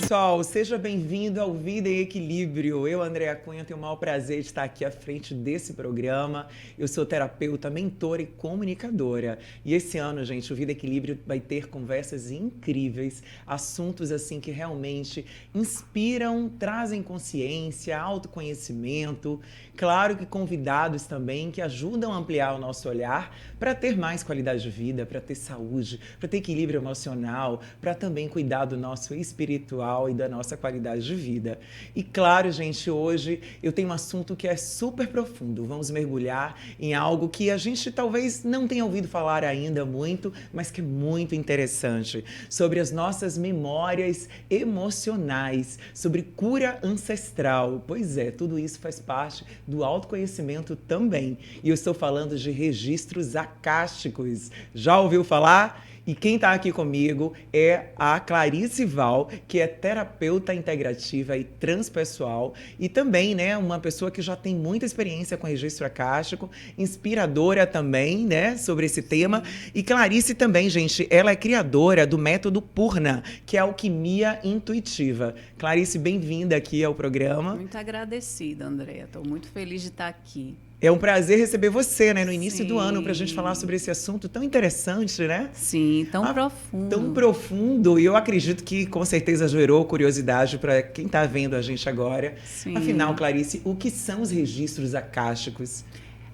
pessoal, seja bem-vindo ao Vida em Equilíbrio. Eu, Andréa Cunha, tenho o maior prazer de estar aqui à frente desse programa. Eu sou terapeuta, mentora e comunicadora. E esse ano, gente, o Vida em Equilíbrio vai ter conversas incríveis, assuntos assim que realmente inspiram, trazem consciência, autoconhecimento. Claro que convidados também que ajudam a ampliar o nosso olhar para ter mais qualidade de vida, para ter saúde, para ter equilíbrio emocional, para também cuidar do nosso espiritual e da nossa qualidade de vida. E claro, gente, hoje eu tenho um assunto que é super profundo. Vamos mergulhar em algo que a gente talvez não tenha ouvido falar ainda muito, mas que é muito interessante, sobre as nossas memórias emocionais, sobre cura ancestral. Pois é, tudo isso faz parte do autoconhecimento também. E eu estou falando de registros acásticos. Já ouviu falar? E quem está aqui comigo é a Clarice Val, que é terapeuta integrativa e transpessoal e também, né, uma pessoa que já tem muita experiência com registro acástico, inspiradora também, né, sobre esse tema. E Clarice também, gente, ela é criadora do método Purna, que é a alquimia intuitiva. Clarice, bem-vinda aqui ao programa. Muito agradecida, Andréa. Estou muito feliz de estar aqui. É um prazer receber você, né, no início do ano, para a gente falar sobre esse assunto tão interessante, né? Sim, tão profundo. Tão profundo, e eu acredito que com certeza gerou curiosidade para quem está vendo a gente agora. Sim. Afinal, Clarice, o que são os registros acásticos?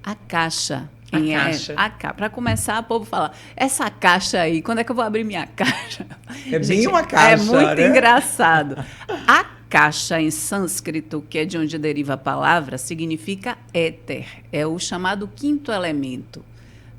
A caixa. Para começar, o povo fala, essa caixa aí, quando é que eu vou abrir minha caixa? É bem uma caixa, é muito né? engraçado. A caixa em sânscrito, que é de onde deriva a palavra, significa éter. É o chamado quinto elemento,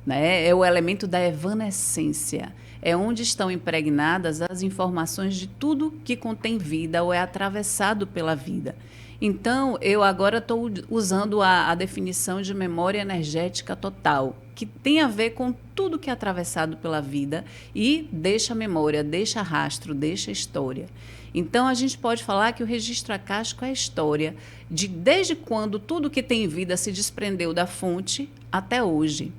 né? É o elemento da evanescência. É onde estão impregnadas as informações de tudo que contém vida ou é atravessado pela vida. Então, eu agora estou usando a definição de memória energética total, que tem a ver com tudo que é atravessado pela vida e deixa memória, deixa rastro, deixa história. Então, a gente pode falar que o registro acástico é a história de desde quando tudo que tem vida se desprendeu da fonte até hoje.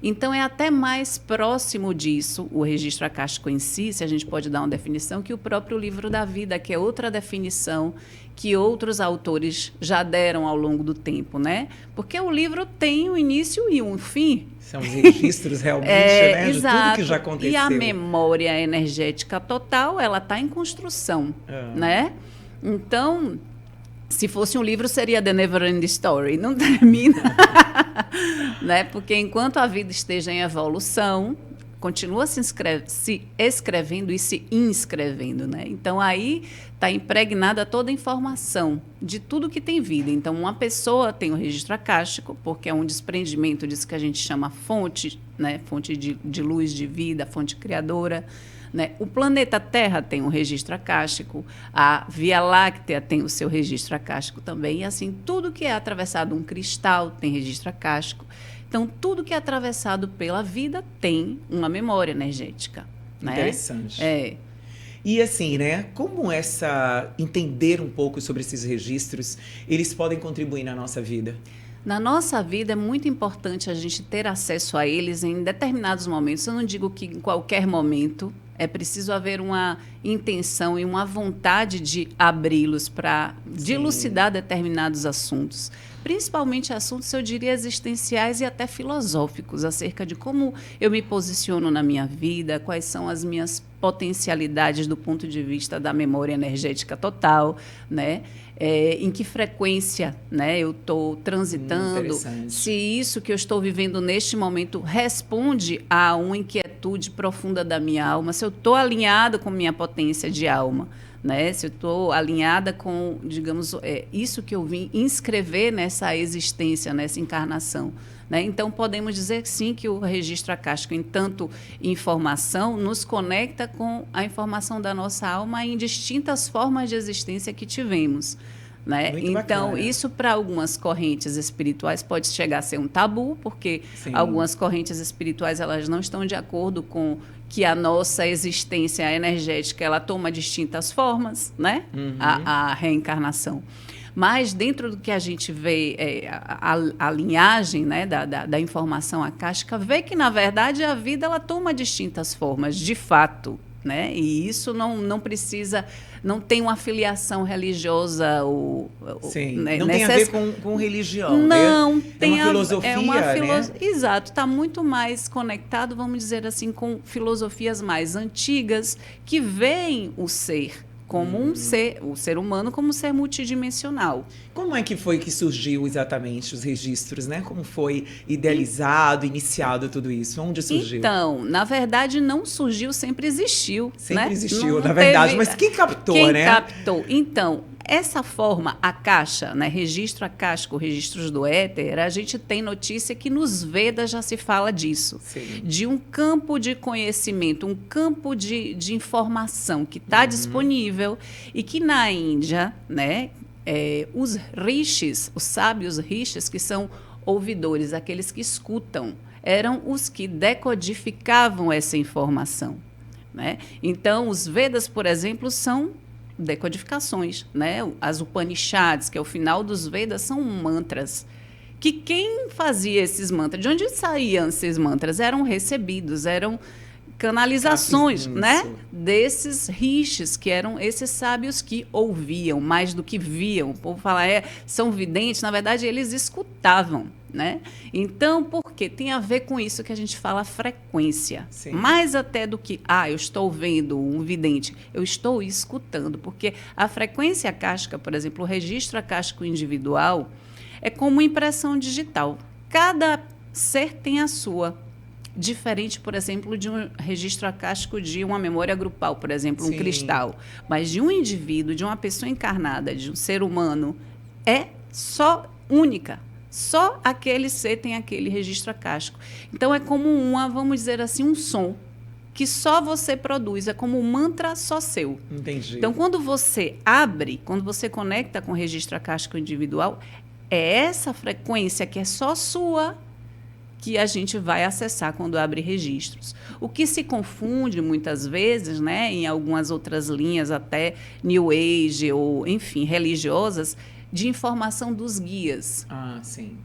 Então, é até mais próximo disso, o registro acástico em si, se a gente pode dar uma definição, que o próprio livro da vida, que é outra definição que outros autores já deram ao longo do tempo, né? Porque o livro tem um início e um fim. São os registros realmente, né? Exato. De tudo que já aconteceu. E a memória energética total, ela está em construção, né? Então, se fosse um livro, seria The Never Ending Story. Não termina, né? Porque enquanto a vida esteja em evolução, continua se escrevendo e se inscrevendo, né? Então, aí está impregnada toda a informação de tudo que tem vida. Então, uma pessoa tem o registro acástico, porque é um desprendimento disso que a gente chama fonte, né? Fonte de luz, de vida, fonte criadora, né? O planeta Terra tem um registro acástico, a Via Láctea tem o seu registro acástico também, e assim, tudo que é atravessado um cristal tem registro acástico. Então, tudo que é atravessado pela vida tem uma memória energética. Né? Interessante. É. E assim, né? Como entender um pouco sobre esses registros, eles podem contribuir na nossa vida? Na nossa vida é muito importante a gente ter acesso a eles em determinados momentos. Eu não digo que em qualquer momento. É preciso haver uma intenção e uma vontade de abri-los para dilucidar determinados assuntos. Principalmente assuntos, eu diria, existenciais e até filosóficos, acerca de como eu me posiciono na minha vida, quais são as minhas potencialidades do ponto de vista da memória energética total, né? Em que frequência, né, eu estou transitando, se isso que eu estou vivendo neste momento responde a uma inquietude profunda da minha alma, se eu estou alinhada com minha potência de alma, né, se eu estou alinhada com, digamos, isso que eu vim inscrever nessa existência, nessa encarnação. Né? Então, podemos dizer sim que o registro acástico, em tanto informação, nos conecta com a informação da nossa alma em distintas formas de existência que tivemos. Né? Então, bacana. Isso para algumas correntes espirituais pode chegar a ser um tabu, porque algumas correntes espirituais elas não estão de acordo com que a nossa existência energética ela toma distintas formas, né? A reencarnação. Mas dentro do que a gente vê, a linhagem, né, da informação acástica, vê que, na verdade, a vida ela toma distintas formas, de fato. né? E isso não precisa, não tem uma filiação religiosa Sim, né, não tem a ver com religião, não, né? tem uma filosofia, né? Exato, está muito mais conectado, vamos dizer assim, com filosofias mais antigas que veem o ser como o ser humano como um ser multidimensional. Como é que foi que surgiu exatamente os registros, né? Como foi idealizado, iniciado tudo isso? Onde surgiu? Então, na verdade, não surgiu, sempre existiu. Sempre né? existiu, não na verdade. teve... Mas quem captou, quem né? Quem captou? Então, essa forma, a caixa, né? Registro acástico, registros do éter, a gente tem notícia que nos Vedas já se fala disso. Sim. De um campo de conhecimento, um campo de informação que está disponível e que na Índia, né? Os rishis, os sábios rishis, que são ouvidores, aqueles que escutam, eram os que decodificavam essa informação. Né? Então, os Vedas, por exemplo, são decodificações. Né? As Upanishads, que é o final dos Vedas, são mantras. Que quem fazia esses mantras, de onde saíam esses mantras? Eram recebidos, eram canalizações, né, desses rishis, que eram esses sábios que ouviam mais do que viam. O povo fala, são videntes, na verdade eles escutavam, né? Então, por quê? Tem a ver com isso que a gente fala frequência. Sim. Mais até do que, eu estou vendo um vidente, eu estou escutando, porque a frequência acástica, por exemplo, o registro acástico individual é como impressão digital. Cada ser tem a sua. Diferente, por exemplo, de um registro acástico de uma memória grupal, por exemplo, um cristal. Mas de um indivíduo, de uma pessoa encarnada, de um ser humano, é só única. Só aquele ser tem aquele registro acástico. Então, é como vamos dizer assim, um som que só você produz. É como um mantra só seu. Entendi. Então, quando você abre, quando você conecta com o registro acástico individual, é essa frequência que é só sua que a gente vai acessar quando abre registros. O que se confunde muitas vezes, né, em algumas outras linhas, até New Age ou, enfim, religiosas, de informação dos guias. Sim.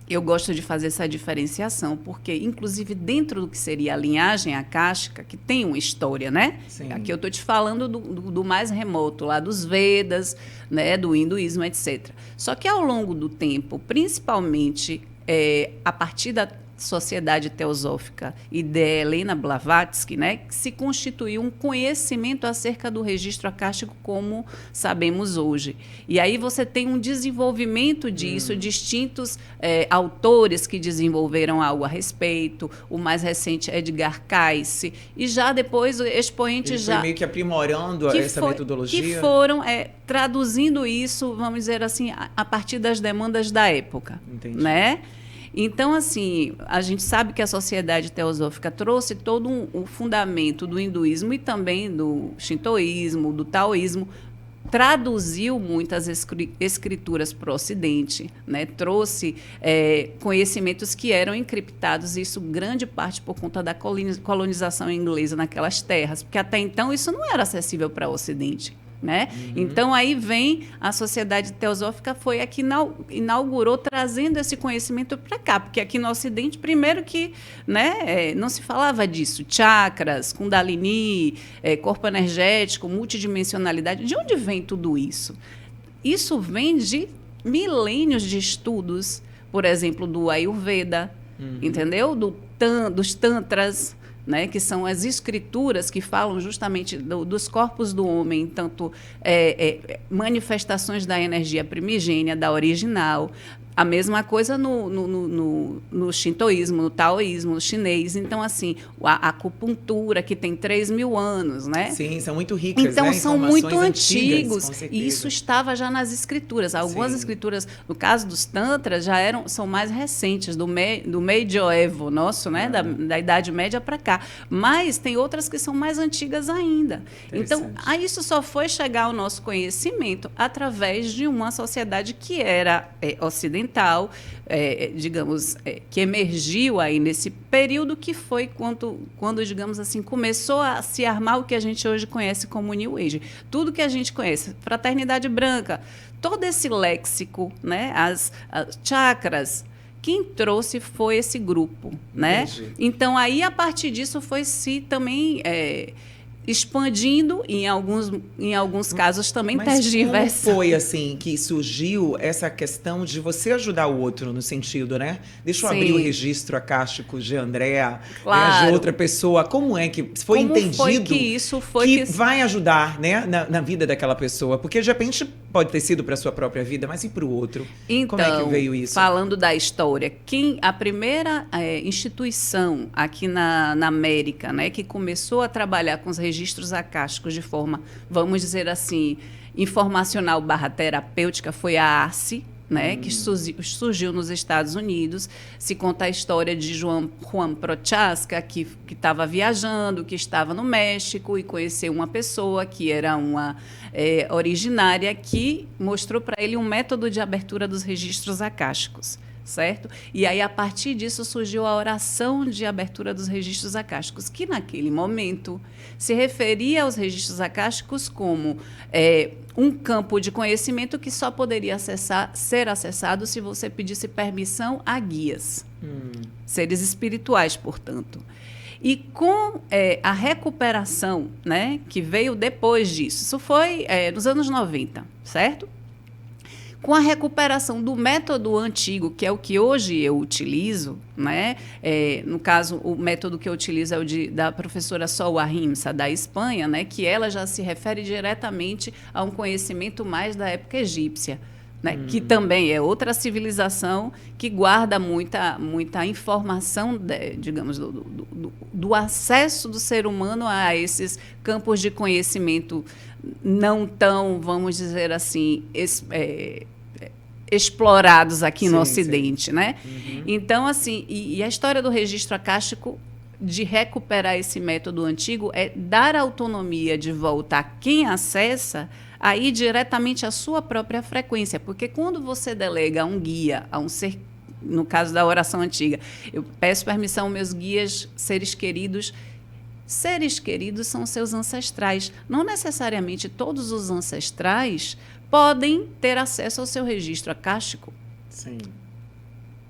Eu gosto de fazer essa diferenciação, porque, inclusive, dentro do que seria a linhagem acástica, que tem uma história, né? Sim. Aqui eu estou te falando do mais remoto, lá dos Vedas, né, do hinduísmo, etc. Só que, ao longo do tempo, principalmente a partir da Sociedade Teosófica e de Helena Blavatsky, né, que se constituiu um conhecimento acerca do registro acástico como sabemos hoje. E aí você tem um desenvolvimento disso, distintos autores que desenvolveram algo a respeito. O mais recente é Edgar Cayce, e já depois expoentes Ele foi meio que aprimorando essa metodologia. Que foram traduzindo isso, vamos dizer assim, a partir das demandas da época. Entendi. Né? Então, assim, a gente sabe que a Sociedade Teosófica trouxe todo um fundamento do hinduísmo e também do shintoísmo, do taoísmo, traduziu muitas escrituras para o Ocidente, né? Trouxe conhecimentos que eram encriptados, isso grande parte por conta da colonização inglesa naquelas terras, porque até então isso não era acessível para o Ocidente. Né? Então, aí vem a Sociedade Teosófica, foi a que inaugurou, trazendo esse conhecimento para cá, porque aqui no Ocidente, primeiro que, né, não se falava disso, chakras, kundalini, corpo energético, multidimensionalidade. De onde vem tudo isso? Isso vem de milênios de estudos, por exemplo, do Ayurveda, entendeu? Dos tantras, né, que são as escrituras que falam justamente dos corpos do homem, tanto manifestações da energia primigênia, da original. A mesma coisa no shintoísmo, no taoísmo, no chinês. Então, assim, a acupuntura, que tem 3.000 anos, né? Sim, são muito ricas, então, né? são muito antigos. Com certeza. E isso estava já nas escrituras. Algumas escrituras, no caso dos tantras, são mais recentes, do medioevo nosso, né? Da Idade Média para cá. Mas tem outras que são mais antigas ainda. Então, isso só foi chegar ao nosso conhecimento através de uma sociedade que era ocidental, digamos, que emergiu aí nesse período, que foi quando, digamos assim, começou a se armar o que a gente hoje conhece como New Age. Tudo que a gente conhece, fraternidade branca, todo esse léxico, né, as chakras, quem trouxe foi esse grupo, né? Então, aí, a partir disso, foi se também expandindo e em alguns casos também Mas tergiversando. como foi assim que surgiu essa questão de você ajudar o outro no sentido, né? Deixa eu Sim. abrir o registro acástico de Andréa, Claro. né, de outra pessoa. Como é que foi Como entendido foi que isso foi que que... vai ajudar, né, na vida daquela pessoa? Porque de repente pode ter sido para sua própria vida, mas e para o outro? Então, como é que veio isso? falando da história, a primeira instituição aqui na América, né, que começou a trabalhar com os registros acásticos de forma, vamos dizer assim, informacional/terapêutica foi a ARCE, né, que surgiu nos Estados Unidos. Se conta a história de Juan Prochaska, que estava viajando, que estava no México e conheceu uma pessoa que era uma originária, que mostrou para ele um método de abertura dos registros acásticos, certo? E aí, a partir disso, surgiu a oração de abertura dos registros acásticos, que naquele momento se referia aos registros acásticos como um campo de conhecimento que só poderia ser acessado se você pedisse permissão a guias, seres espirituais, portanto. E com a recuperação, né, que veio depois disso, isso foi nos anos 90, certo? Com a recuperação do método antigo, que é o que hoje eu utilizo, né? No caso, o método que eu utilizo é o da professora Sol Ahimsa, da Espanha, né? Que ela já se refere diretamente a um conhecimento mais da época egípcia, né? Que também é outra civilização que guarda muita informação, digamos, do acesso do ser humano a esses campos de conhecimento não tão, vamos dizer assim, explorados aqui no Ocidente, né? Então, assim, e a história do registro acástico, de recuperar esse método antigo, é dar autonomia de volta a quem acessa a ir diretamente à sua própria frequência, porque quando você delega a um guia, a um ser, no caso da oração antiga, eu peço permissão aos meus guias, seres queridos. Seres queridos são seus ancestrais. Não necessariamente todos os ancestrais podem ter acesso ao seu registro acástico. Sim.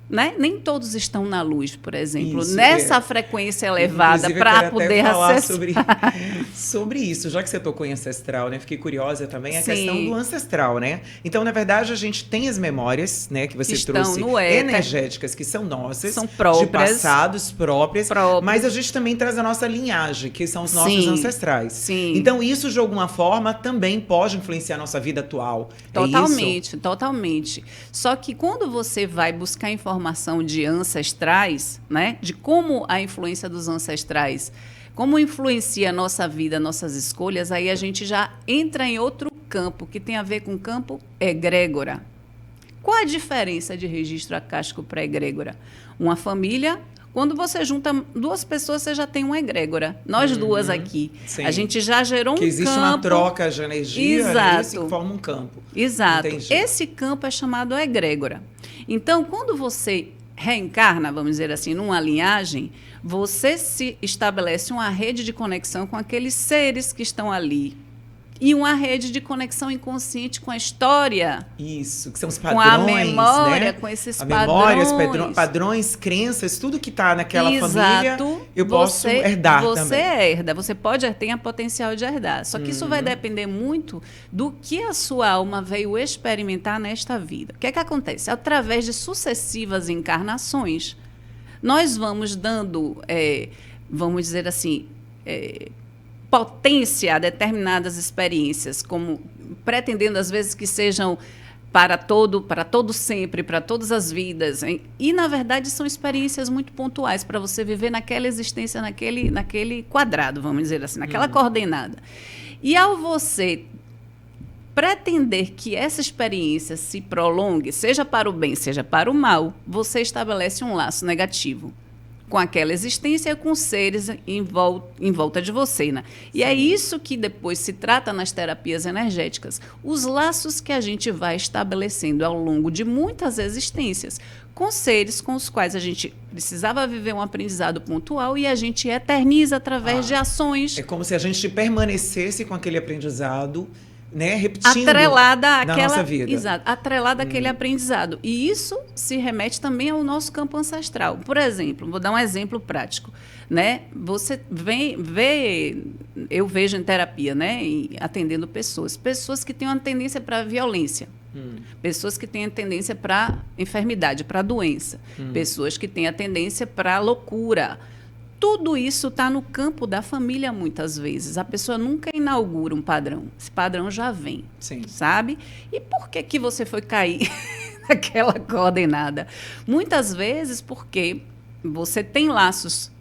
Né? Nem todos estão na luz, por exemplo, Isso, nessa frequência elevada para poder acessar. Sobre isso, já que você tocou em ancestral, né? Fiquei curiosa também a Sim. questão do ancestral, né? Então, na verdade, a gente tem as memórias, né, que você trouxe, no éter, energéticas, que são nossas, são próprias, de passados próprias, mas a gente também traz a nossa linhagem, que são os nossos ancestrais. Sim. Então, isso, de alguma forma, também pode influenciar a nossa vida atual. Totalmente, totalmente. Só que quando você vai buscar informação de ancestrais, né, de como a influência dos ancestrais, como influencia a nossa vida, nossas escolhas, aí a gente já entra em outro campo, que tem a ver com o campo egrégora. Qual a diferença de registro acástico para egrégora? Uma família, quando você junta duas pessoas, você já tem uma egrégora. Nós duas aqui. Sim. A gente já gerou um campo. Que existe uma troca de energia, Exato. Né, isso que forma um campo. Exato. Entendi. Esse campo é chamado egrégora. Então, quando você reencarna, vamos dizer assim, numa linhagem, você se estabelece uma rede de conexão com aqueles seres que estão ali. E uma rede de conexão inconsciente com a história. Isso, que são os padrões, com a memória, né? com esses a memória, padrões. os padrões, crenças, tudo que está naquela Exato. família, eu posso herdar você também. Você herda, você tem a potencial de herdar. Só que isso vai depender muito do que a sua alma veio experimentar nesta vida. O que é que acontece? Através de sucessivas encarnações, nós vamos dando, vamos dizer assim, potência a determinadas experiências, como pretendendo às vezes que sejam para todo sempre, para todas as vidas, hein? E na verdade são experiências muito pontuais para você viver naquela existência, naquele quadrado, vamos dizer assim, naquela coordenada. E ao você pretender que essa experiência se prolongue, seja para o bem, seja para o mal, você estabelece um laço negativo com aquela existência e com seres em volta de você, né? E é isso que depois se trata nas terapias energéticas. Os laços que a gente vai estabelecendo ao longo de muitas existências com seres com os quais a gente precisava viver um aprendizado pontual e a gente eterniza através de ações. É como se a gente permanecesse com aquele aprendizado né, repetindo atrelada na àquela, nossa vida. Exato, atrelada àquele aprendizado. E isso se remete também ao nosso campo ancestral. Por exemplo, vou dar um exemplo prático, né? Você eu vejo em terapia, né, e atendendo pessoas que têm uma tendência para a violência. Pessoas que têm a tendência para enfermidade, para doença. Pessoas que têm a tendência para loucura. Tudo isso está no campo da família, muitas vezes. A pessoa nunca inaugura um padrão. Esse padrão já vem, Sim. sabe? E por que você foi cair naquela coordenada? Muitas vezes porque você tem laços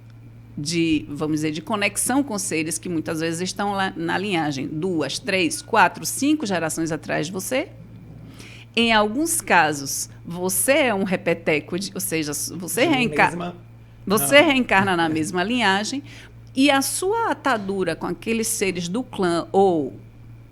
de, vamos dizer, de conexão com seres que muitas vezes estão lá na linhagem 2, 3, 4, 5 gerações atrás de você. Em alguns casos, você é um repeteco, ou seja, você reencarna na mesma linhagem e a sua atadura com aqueles seres do clã ou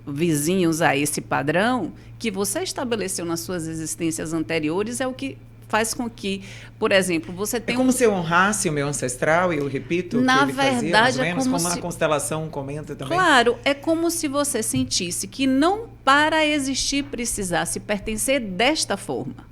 vizinhos a esse padrão que você estabeleceu nas suas existências anteriores é o que faz com que, por exemplo, você tenha... É como se eu honrasse o meu ancestral, e eu repito Na o que ele fazia, verdade, mais ou menos, como como se... a constelação comenta também. Claro, é como se você sentisse que não para existir precisasse pertencer desta forma.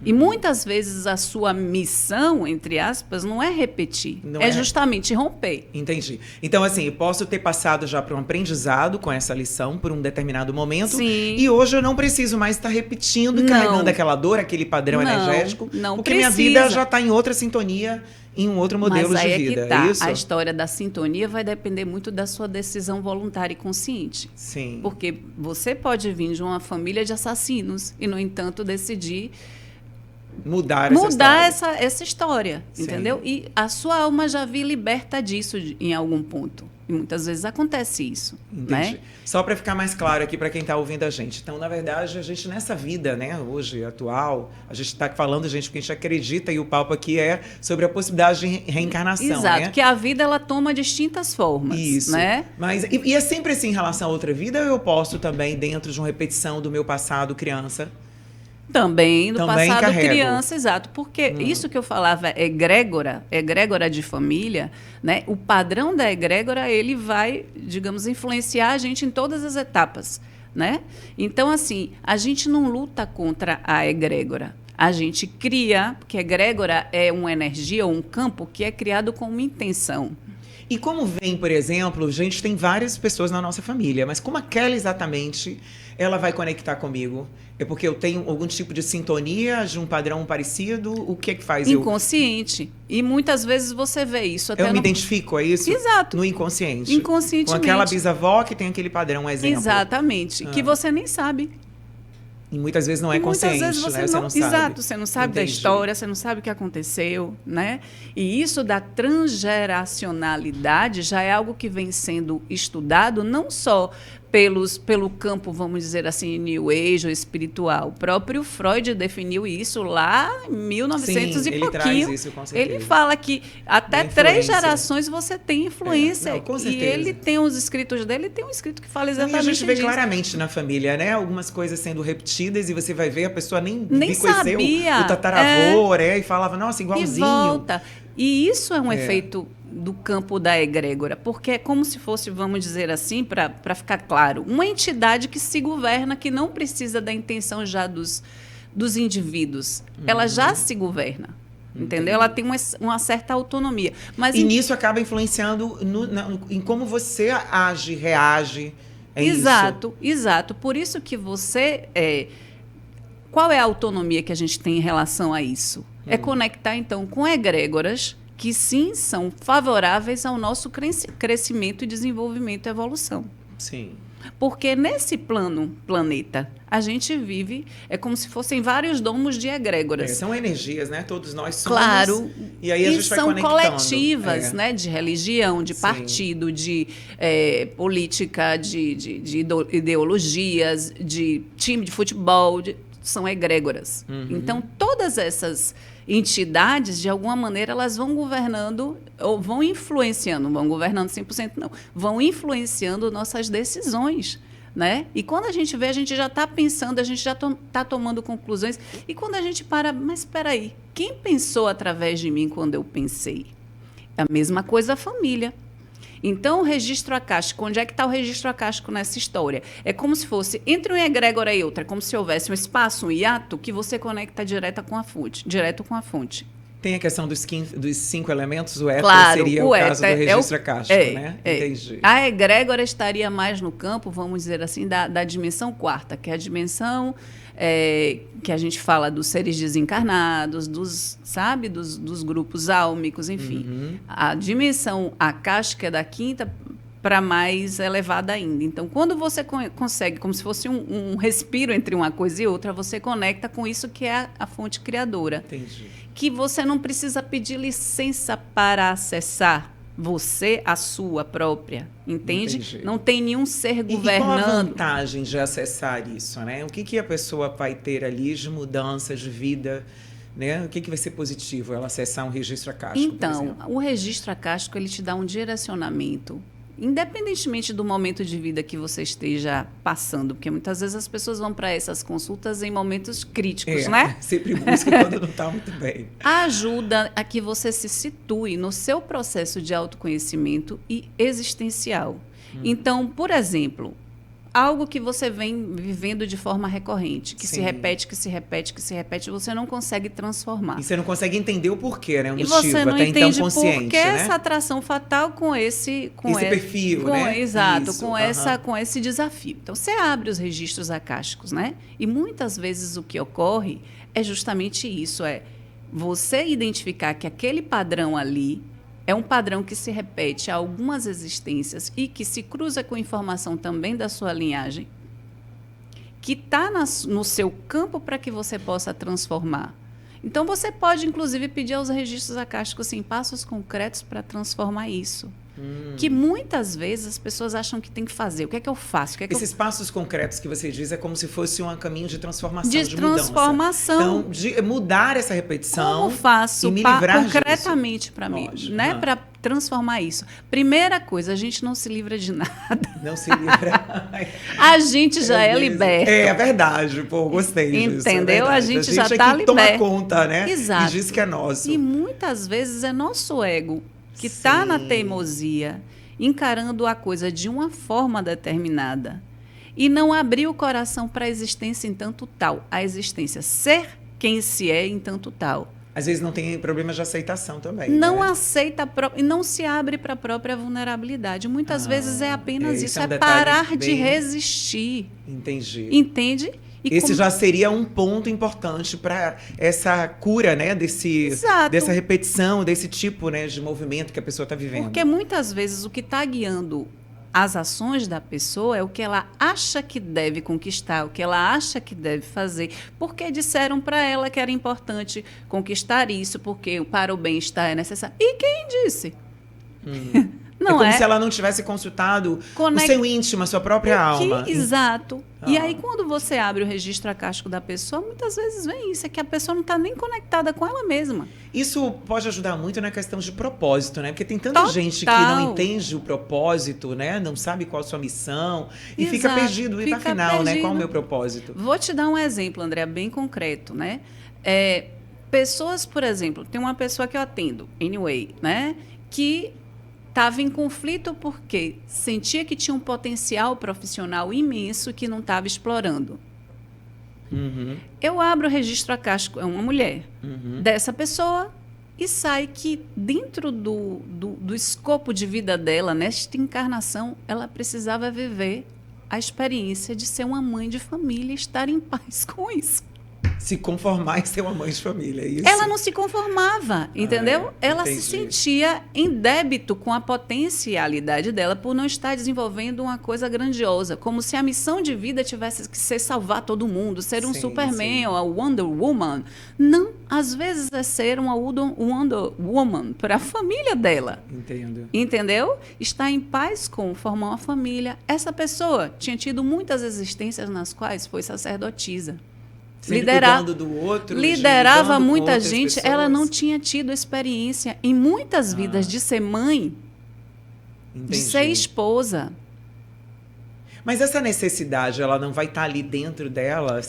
E muitas vezes a sua missão, entre aspas, não é repetir, é justamente romper. Entendi. Então, assim, eu posso ter passado já por um aprendizado com essa lição por um determinado momento. Sim. E hoje eu não preciso mais estar repetindo e carregando aquela dor, aquele padrão energético. Não porque precisa. minha vida já está em outra sintonia, em um outro modelo Mas aí de vida. É que tá. É isso? A história da sintonia vai depender muito da sua decisão voluntária e consciente. Sim. Porque você pode vir de uma família de assassinos e, no entanto, decidir mudar essa história, entendeu? E a sua alma já vi liberta disso em algum ponto. E muitas vezes acontece isso. Entendi. Né? Só para ficar mais claro aqui para quem está ouvindo a gente. Então, na verdade, a gente nessa vida, né, hoje, atual, a gente está falando, gente, porque a gente acredita e o papo aqui é sobre a possibilidade de reencarnação. Exato, né? que a vida ela toma distintas formas. Isso. Né? Mas, e é sempre assim em relação a outra vida, ou eu posso também, dentro de uma repetição do meu passado criança? Também no passado carrego. Criança, exato. Porque isso que eu falava é egrégora de família, né? O padrão da egrégora, ele vai, digamos, influenciar a gente em todas as etapas, né? Então, assim, a gente não luta contra a egrégora. A gente cria, porque a egrégora é uma energia ou um campo que é criado com uma intenção. E como vem, por exemplo, a gente tem várias pessoas na nossa família, mas como aquela exatamente ela vai conectar comigo? É porque eu tenho algum tipo de sintonia, de um padrão parecido? O que é que faz inconsciente. E muitas vezes você vê isso até eu me identifico, é isso? Exato. No inconsciente. Inconscientemente. Com aquela bisavó que tem aquele padrão, um exemplo. Exatamente. Que você nem sabe. E muitas vezes não é consciente, muitas vezes né? Você não sabe. Exato, você não sabe da história, você não sabe o que aconteceu, né? E isso da transgeracionalidade já é algo que vem sendo estudado não só pelo campo, vamos dizer assim, New Age ou espiritual. O próprio Freud definiu isso lá em 1900 Sim, e pouquinho. Traz isso, com certeza. Ele fala que até 3 gerações você tem influência. Não, com certeza. E ele tem os escritos dele, tem um escrito que fala exatamente disso. E a gente vê claramente na família, né? Algumas coisas sendo repetidas e você vai ver, a pessoa nem conheceu sabia. O tataravô, e falava, nossa, igualzinho. E volta. E isso é um efeito do campo da egrégora, porque é como se fosse, vamos dizer assim, para ficar claro, uma entidade que se governa, que não precisa da intenção já dos indivíduos. Ela já se governa. Entendeu? Ela tem uma certa autonomia. Mas nisso acaba influenciando em como você age, reage. Exato. Por isso que você... qual é a autonomia que a gente tem em relação a isso? É conectar, então, com egrégoras que, sim, são favoráveis ao nosso crescimento e desenvolvimento e evolução. Sim. Porque nesse planeta, a gente vive, é como se fossem vários domos de egrégoras. São energias, né? Todos nós somos. Claro. E aí a gente vai são conectando. Coletivas, né? De religião, de partido, de política, de ideologias, de time de futebol, são egrégoras. Então, todas essas entidades, de alguma maneira, elas vão governando ou vão influenciando, não vão governando 100%, não, vão influenciando nossas decisões, né? E quando a gente vê, a gente já está pensando, a gente já está tomando conclusões. E quando a gente para, mas espera aí, quem pensou através de mim quando eu pensei? É a mesma coisa a família. Então, o registro acástico, onde é que está o registro acástico nessa história? É como se fosse, entre uma egrégora e outra, é como se houvesse um espaço, um hiato, que você conecta direto com a fonte. Tem a questão dos 5 elementos, o éter Claro, seria o caso do registro acástico, né? Entendi. A egrégora estaria mais no campo, vamos dizer assim, da dimensão quarta, que é a dimensão que a gente fala dos seres desencarnados, dos grupos álmicos, enfim. Uhum. A dimensão acástica é da quinta para mais elevada ainda. Então, quando você consegue, como se fosse um respiro entre uma coisa e outra, você conecta com isso que é a fonte criadora. Entendi. Que você não precisa pedir licença para acessar você, a sua própria, entende? Entendi. Não tem nenhum ser governando. E qual a vantagem de acessar isso, né? O que a pessoa vai ter ali de mudança de vida, né? O que vai ser positivo ela acessar um registro acástico, Então, o registro acástico, ele te dá um direcionamento, independentemente do momento de vida que você esteja passando, porque muitas vezes as pessoas vão para essas consultas em momentos críticos, né? Sempre busca quando não está muito bem. Ajuda a que você se situe no seu processo de autoconhecimento e existencial. Então, por exemplo, algo que você vem vivendo de forma recorrente, que Sim. se repete, que se repete, que se repete, você não consegue transformar. E você não consegue entender o porquê, né? Um E motivo você não até entende então consciente, por que né? essa atração fatal com esse perfil, né? Exato, Isso, com esse desafio. Então, você abre os registros acásticos, né? E muitas vezes o que ocorre é justamente isso, você identificar que aquele padrão ali é um padrão que se repete a algumas existências e que se cruza com informação também da sua linhagem, que está no seu campo para que você possa transformar. Então, você pode, inclusive, pedir aos registros acásticos assim, passos concretos para transformar isso. Que muitas vezes as pessoas acham que tem que fazer. O que é que eu faço? Esses passos concretos que você diz é como se fosse um caminho de transformação, de transformação. Então, de mudar essa repetição. Como faço e me livrar concretamente para mim, né? Para transformar isso. Primeira coisa, a gente não se livra de nada. Não se livra. A gente já é liberto. É verdade, pô, gostei disso. Entendeu? A gente já está liberto. Toma conta, né? Exato. E diz que é nosso. E muitas vezes é nosso ego que está na teimosia, encarando a coisa de uma forma determinada e não abriu o coração para a existência em tanto tal, a existência ser quem se é em tanto tal. Às vezes não tem problemas de aceitação também. Não né? aceita e não se abre para a própria vulnerabilidade. Muitas vezes é apenas isso, é um parar de resistir. Entendi. Entende? Esse já seria um ponto importante para essa cura, né, dessa repetição, desse tipo, né, de movimento que a pessoa está vivendo. Porque muitas vezes o que está guiando as ações da pessoa é o que ela acha que deve conquistar, o que ela acha que deve fazer, porque disseram para ela que era importante conquistar isso, porque para o bem-estar é necessário. E quem disse? Não como se ela não tivesse consultado o seu íntimo, a sua própria alma. Exato. E aí, quando você abre o registro acástico da pessoa, muitas vezes vem isso, é que a pessoa não está nem conectada com ela mesma. Isso pode ajudar muito na questão de propósito, né? Porque tem tanta gente que não entende o propósito, né? Não sabe qual a sua missão e fica perdido. E afinal, né? Qual é o meu propósito? Vou te dar um exemplo, André, bem concreto, né? Pessoas, por exemplo, tem uma pessoa que eu atendo, anyway, né? Que estava em conflito porque sentia que tinha um potencial profissional imenso que não estava explorando. Eu abro o registro acástico, é uma mulher, dessa pessoa, e sai que dentro do escopo de vida dela, nesta encarnação, ela precisava viver a experiência de ser uma mãe de família e estar em paz com isso. Se conformar em ser uma mãe de família, é isso? Ela não se conformava, entendeu? Ela entendi. se sentia em débito com a potencialidade dela por não estar desenvolvendo uma coisa grandiosa, como se a missão de vida tivesse que ser salvar todo mundo, ser um Superman ou a Wonder Woman. Não, às vezes é ser uma Wonder Woman para a família dela. Entendo. Entendeu? Estar em paz com formar uma família. Essa pessoa tinha tido muitas existências nas quais foi sacerdotisa. Cuidando do outro, liderava muita gente, pessoas. Ela não tinha tido experiência em muitas vidas de ser mãe, de ser esposa. Mas essa necessidade, ela não vai estar ali dentro dela?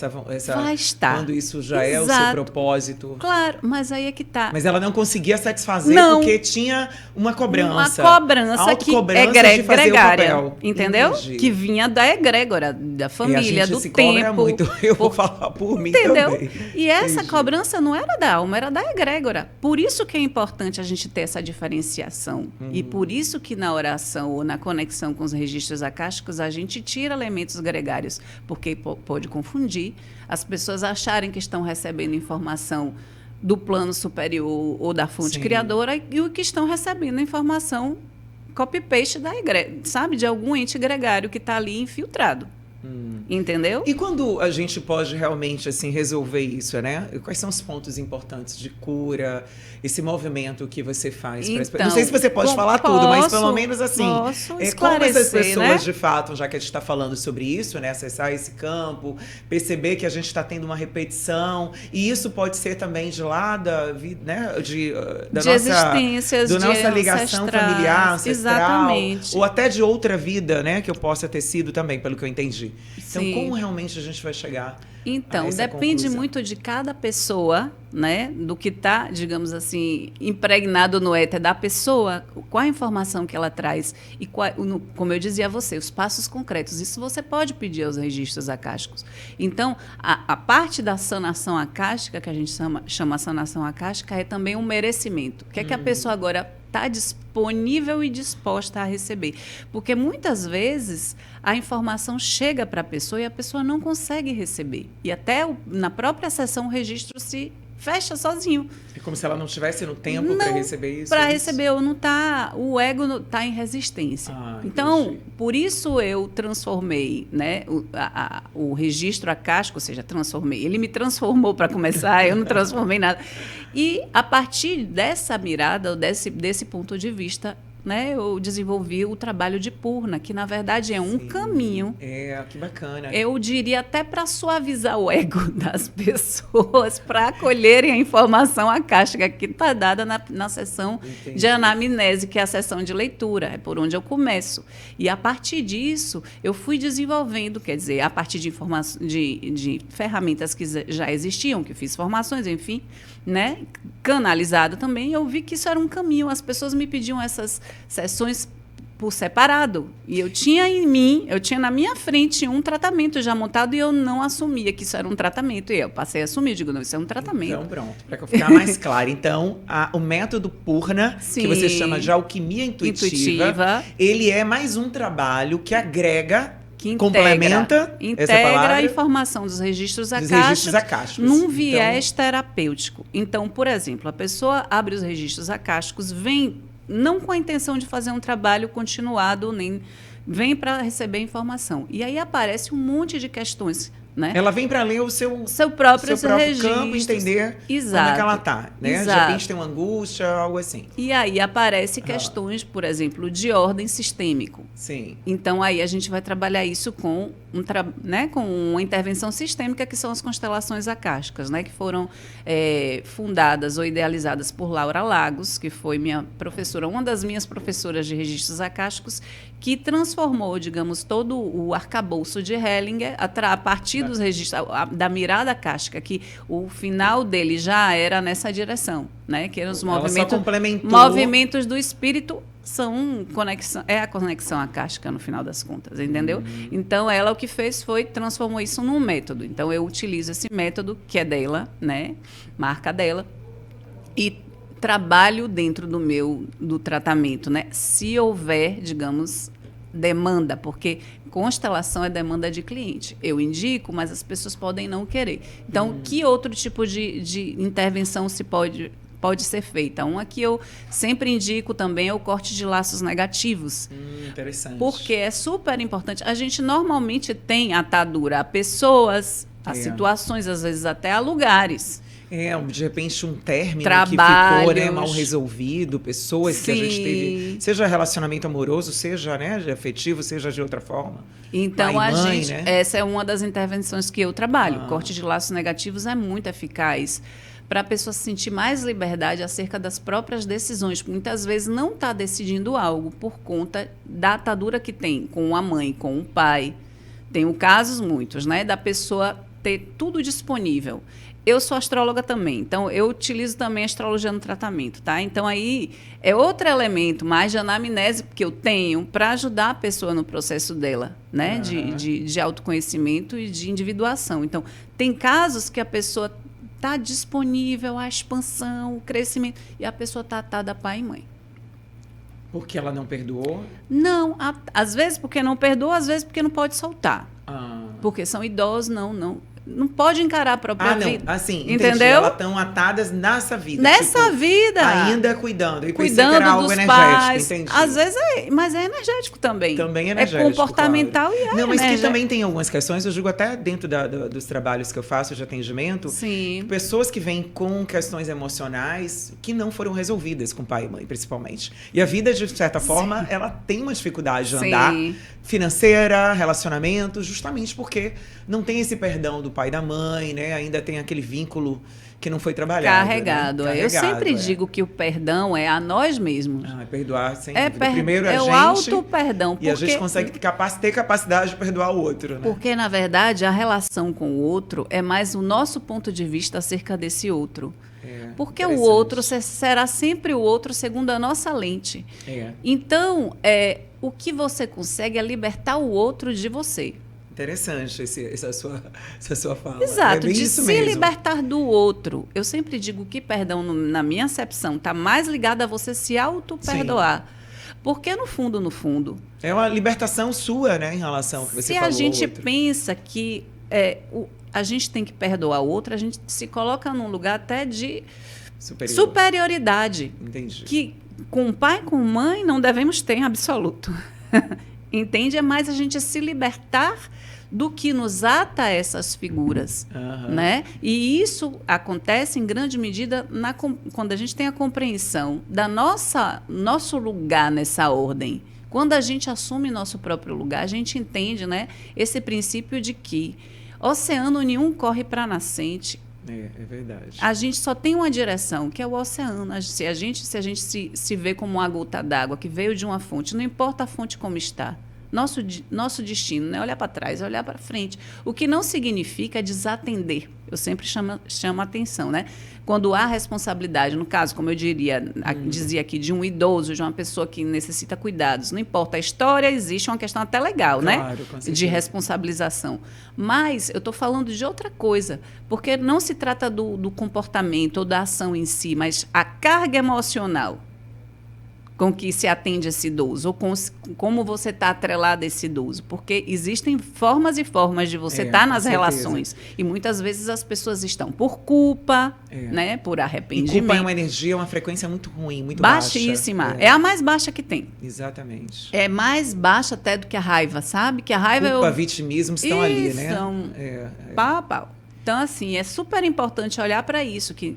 Vai estar. Quando isso já é o seu Exato. propósito? Claro, mas aí é que tá. Mas ela não conseguia satisfazer Não. porque tinha uma cobrança. Uma cobrança que é de fazer gregária, o papel. entendeu? Entendi. Que vinha da egrégora, da E a família, gente do se cobra tempo. muito. Eu vou falar por mim Entendeu? também. E essa Entendi. cobrança não era da alma, era da egrégora. Por isso que é importante a gente ter essa diferenciação. E por isso que na oração ou na conexão com os registros acásticos a gente tira elementos gregários, porque pode confundir as pessoas acharem que estão recebendo informação do plano superior ou da fonte Sim. criadora e o que estão recebendo informação copy-paste da egrégora, sabe? De algum ente gregário que está ali infiltrado. Entendeu? E quando a gente pode realmente assim resolver isso, né? Quais são os pontos importantes de cura, esse movimento que você faz? Então, Não sei se você pode falar tudo, mas pelo menos assim, posso como essas esclarecer, pessoas né? de fato, já que a gente está falando sobre isso, né? Acessar esse campo, perceber que a gente está tendo uma repetição, e isso pode ser também de lá da vida, né? Da De nossa, existências, da de nossa ligação ancestrais, familiar, ancestral, exatamente. ou até de outra vida, né? Que eu possa ter sido também, pelo que eu entendi. Então, Sim. como realmente a gente vai chegar Então, a essa depende conclusão? muito de cada pessoa, né? Do que está, digamos assim, impregnado no éter da pessoa, qual a informação que ela traz e como eu dizia a você, os passos concretos. Isso você pode pedir aos registros acásticos. Então, a parte da sanação acástica, que a gente chama sanação acástica, é também um merecimento. O que é que a pessoa agora está disponível e disposta a receber? Porque muitas vezes a informação chega para a pessoa e a pessoa não consegue receber. E até na própria sessão o registro se fecha sozinho. É como se ela não estivesse no tempo para receber isso? Para é isso? receber, ou não tá, o ego está em resistência. Então, entendi. por isso eu transformei, né, o registro acástico, ou seja, transformei. Ele me transformou para começar, eu não transformei nada. E a partir dessa mirada, desse ponto de vista, né, eu desenvolvi o trabalho de Purna, que na verdade é um caminho. Que bacana. Eu diria até para suavizar o ego das pessoas, para acolherem a informação acástica que está dada na sessão Entendi. de anamnese, que é a sessão de leitura, é por onde eu começo. E a partir disso, eu fui desenvolvendo, quer dizer, a partir de ferramentas que já existiam, que fiz formações, enfim, né, canalizado também, eu vi que isso era um caminho. As pessoas me pediam essas sessões por separado. E eu tinha na minha frente um tratamento já montado e eu não assumia que isso era um tratamento. E eu passei a assumir, digo, não, isso é um tratamento. Então, pronto, para eu ficar mais claro. Então, o método Purna, Sim. que você chama de alquimia intuitiva, ele é mais um trabalho que agrega, que complementa essa palavra, a informação dos registros acásticos num então, viés terapêutico. Então, por exemplo, a pessoa abre os registros acásticos, vem não com a intenção de fazer um trabalho continuado, nem vem para receber informação. E aí aparece um monte de questões, né? Ela vem para ler o seu próprio campo, entender Exato. como é que ela está, né? Exato. De repente tem uma angústia, algo assim. E aí aparecem questões, por exemplo, de ordem sistêmico. Sim. Então, aí a gente vai trabalhar isso com uma intervenção sistêmica, que são as constelações acásticas, né, que foram fundadas ou idealizadas por Laura Lagos, que foi minha professora, uma das minhas professoras de registros acásticos, que transformou, digamos, todo o arcabouço de Hellinger a partir dos registros, da mirada acástica, que o final dele já era nessa direção, né, que eram os movimentos do espírito. É a conexão acástica no final das contas, entendeu? Então, ela o que fez foi transformou isso num método. Então, eu utilizo esse método, que é dela, né? Marca dela, e trabalho dentro do tratamento, né? Se houver, digamos, demanda, porque constelação é demanda de cliente. Eu indico, mas as pessoas podem não querer. Então, que outro tipo de intervenção pode ser feita? Uma que eu sempre indico também é o corte de laços negativos. Interessante. Porque é super importante. A gente normalmente tem atadura a pessoas, a situações, às vezes até a lugares. De repente um término Trabalhos. que ficou, né, mal resolvido, pessoas que a gente teve, seja relacionamento amoroso, seja, né, de afetivo, seja de outra forma. Então, mãe, gente, né? essa é uma das intervenções que eu trabalho. O corte de laços negativos é muito eficaz para a pessoa sentir mais liberdade acerca das próprias decisões. Muitas vezes não está decidindo algo por conta da atadura que tem com a mãe, com o pai, Tenho casos muitos, né, da pessoa ter tudo disponível. Eu sou astróloga também, então eu utilizo também a astrologia no tratamento, tá? Então aí é outro elemento mais de anamnese que eu tenho para ajudar a pessoa no processo dela, né? De autoconhecimento e de individuação. Então, tem casos que a pessoa está disponível à expansão, o crescimento, e a pessoa está atada a pai e mãe. Porque ela não perdoou? Não, às vezes porque não perdoa, às vezes porque não pode soltar. Ah. Porque são idosos, não pode encarar a própria vida. Assim, entendeu? Entendi. Elas estão atadas nessa vida. Nessa vida. Ainda cuidando. E cuidando que era algo dos energético, pais. entendi. Às vezes mas é energético também. Também é energético, É comportamental, claro. Não, mas que também tem algumas questões, eu digo até dentro dos trabalhos que eu faço de atendimento, Sim. Pessoas que vêm com questões emocionais que não foram resolvidas com pai e mãe, principalmente. E a vida, de certa forma, ela tem uma dificuldade de andar financeira, relacionamento, justamente porque não tem esse perdão do pai e da mãe, né? Ainda tem aquele vínculo que não foi trabalhado. Carregado. Né? Eu sempre digo que o perdão é a nós mesmos. Perdoar sem dúvida. Primeiro é a gente. O auto-perdão. E a gente consegue ter capacidade de perdoar o outro. Né? Porque, na verdade, a relação com o outro é mais o nosso ponto de vista acerca desse outro. Porque o outro será sempre o outro segundo a nossa lente. Então, o que você consegue é libertar o outro de você. Interessante essa sua fala. Exato, de isso se mesmo. libertar do outro. Eu sempre digo que perdão, na minha acepção, está mais ligado a você se auto-perdoar. Porque, no fundo... É uma libertação sua, né, em relação ao que você falou. Se a gente pensa que a gente tem que perdoar o outro, a gente se coloca num lugar até de superioridade. Entendi. Que com pai, com mãe, não devemos ter em absoluto. Entende? É mais a gente se libertar do que nos ata a essas figuras. Né? E isso acontece em grande medida quando a gente tem a compreensão da nosso lugar nessa ordem. Quando a gente assume nosso próprio lugar, a gente entende, né, esse princípio de que oceano nenhum corre para a nascente. É verdade. A gente só tem uma direção, que é o oceano. Se a gente se vê como uma gota d'água que veio de uma fonte, não importa a fonte como está. Nosso destino não é olhar para trás, é olhar para frente. O que não significa desatender. Eu sempre chamo a atenção, né? Quando há responsabilidade, no caso, como eu dizia aqui, de um idoso, de uma pessoa que necessita cuidados, não importa a história, existe uma questão até legal, claro, né? De responsabilização. Mas eu estou falando de outra coisa, porque não se trata do comportamento ou da ação em si, mas a carga emocional com que se atende esse idoso, ou como você está atrelado a esse idoso. Porque existem formas e formas de você estar nas relações. E muitas vezes as pessoas estão por culpa, né, por arrependimento. E culpa é uma energia, uma frequência muito ruim, muito baixíssima. baixa. É a mais baixa que tem. Exatamente. É mais baixa até do que a raiva, sabe? Que a raiva culpa, vitimismo estão ali, né? Pau a pau. Então, assim, é super importante olhar para isso, que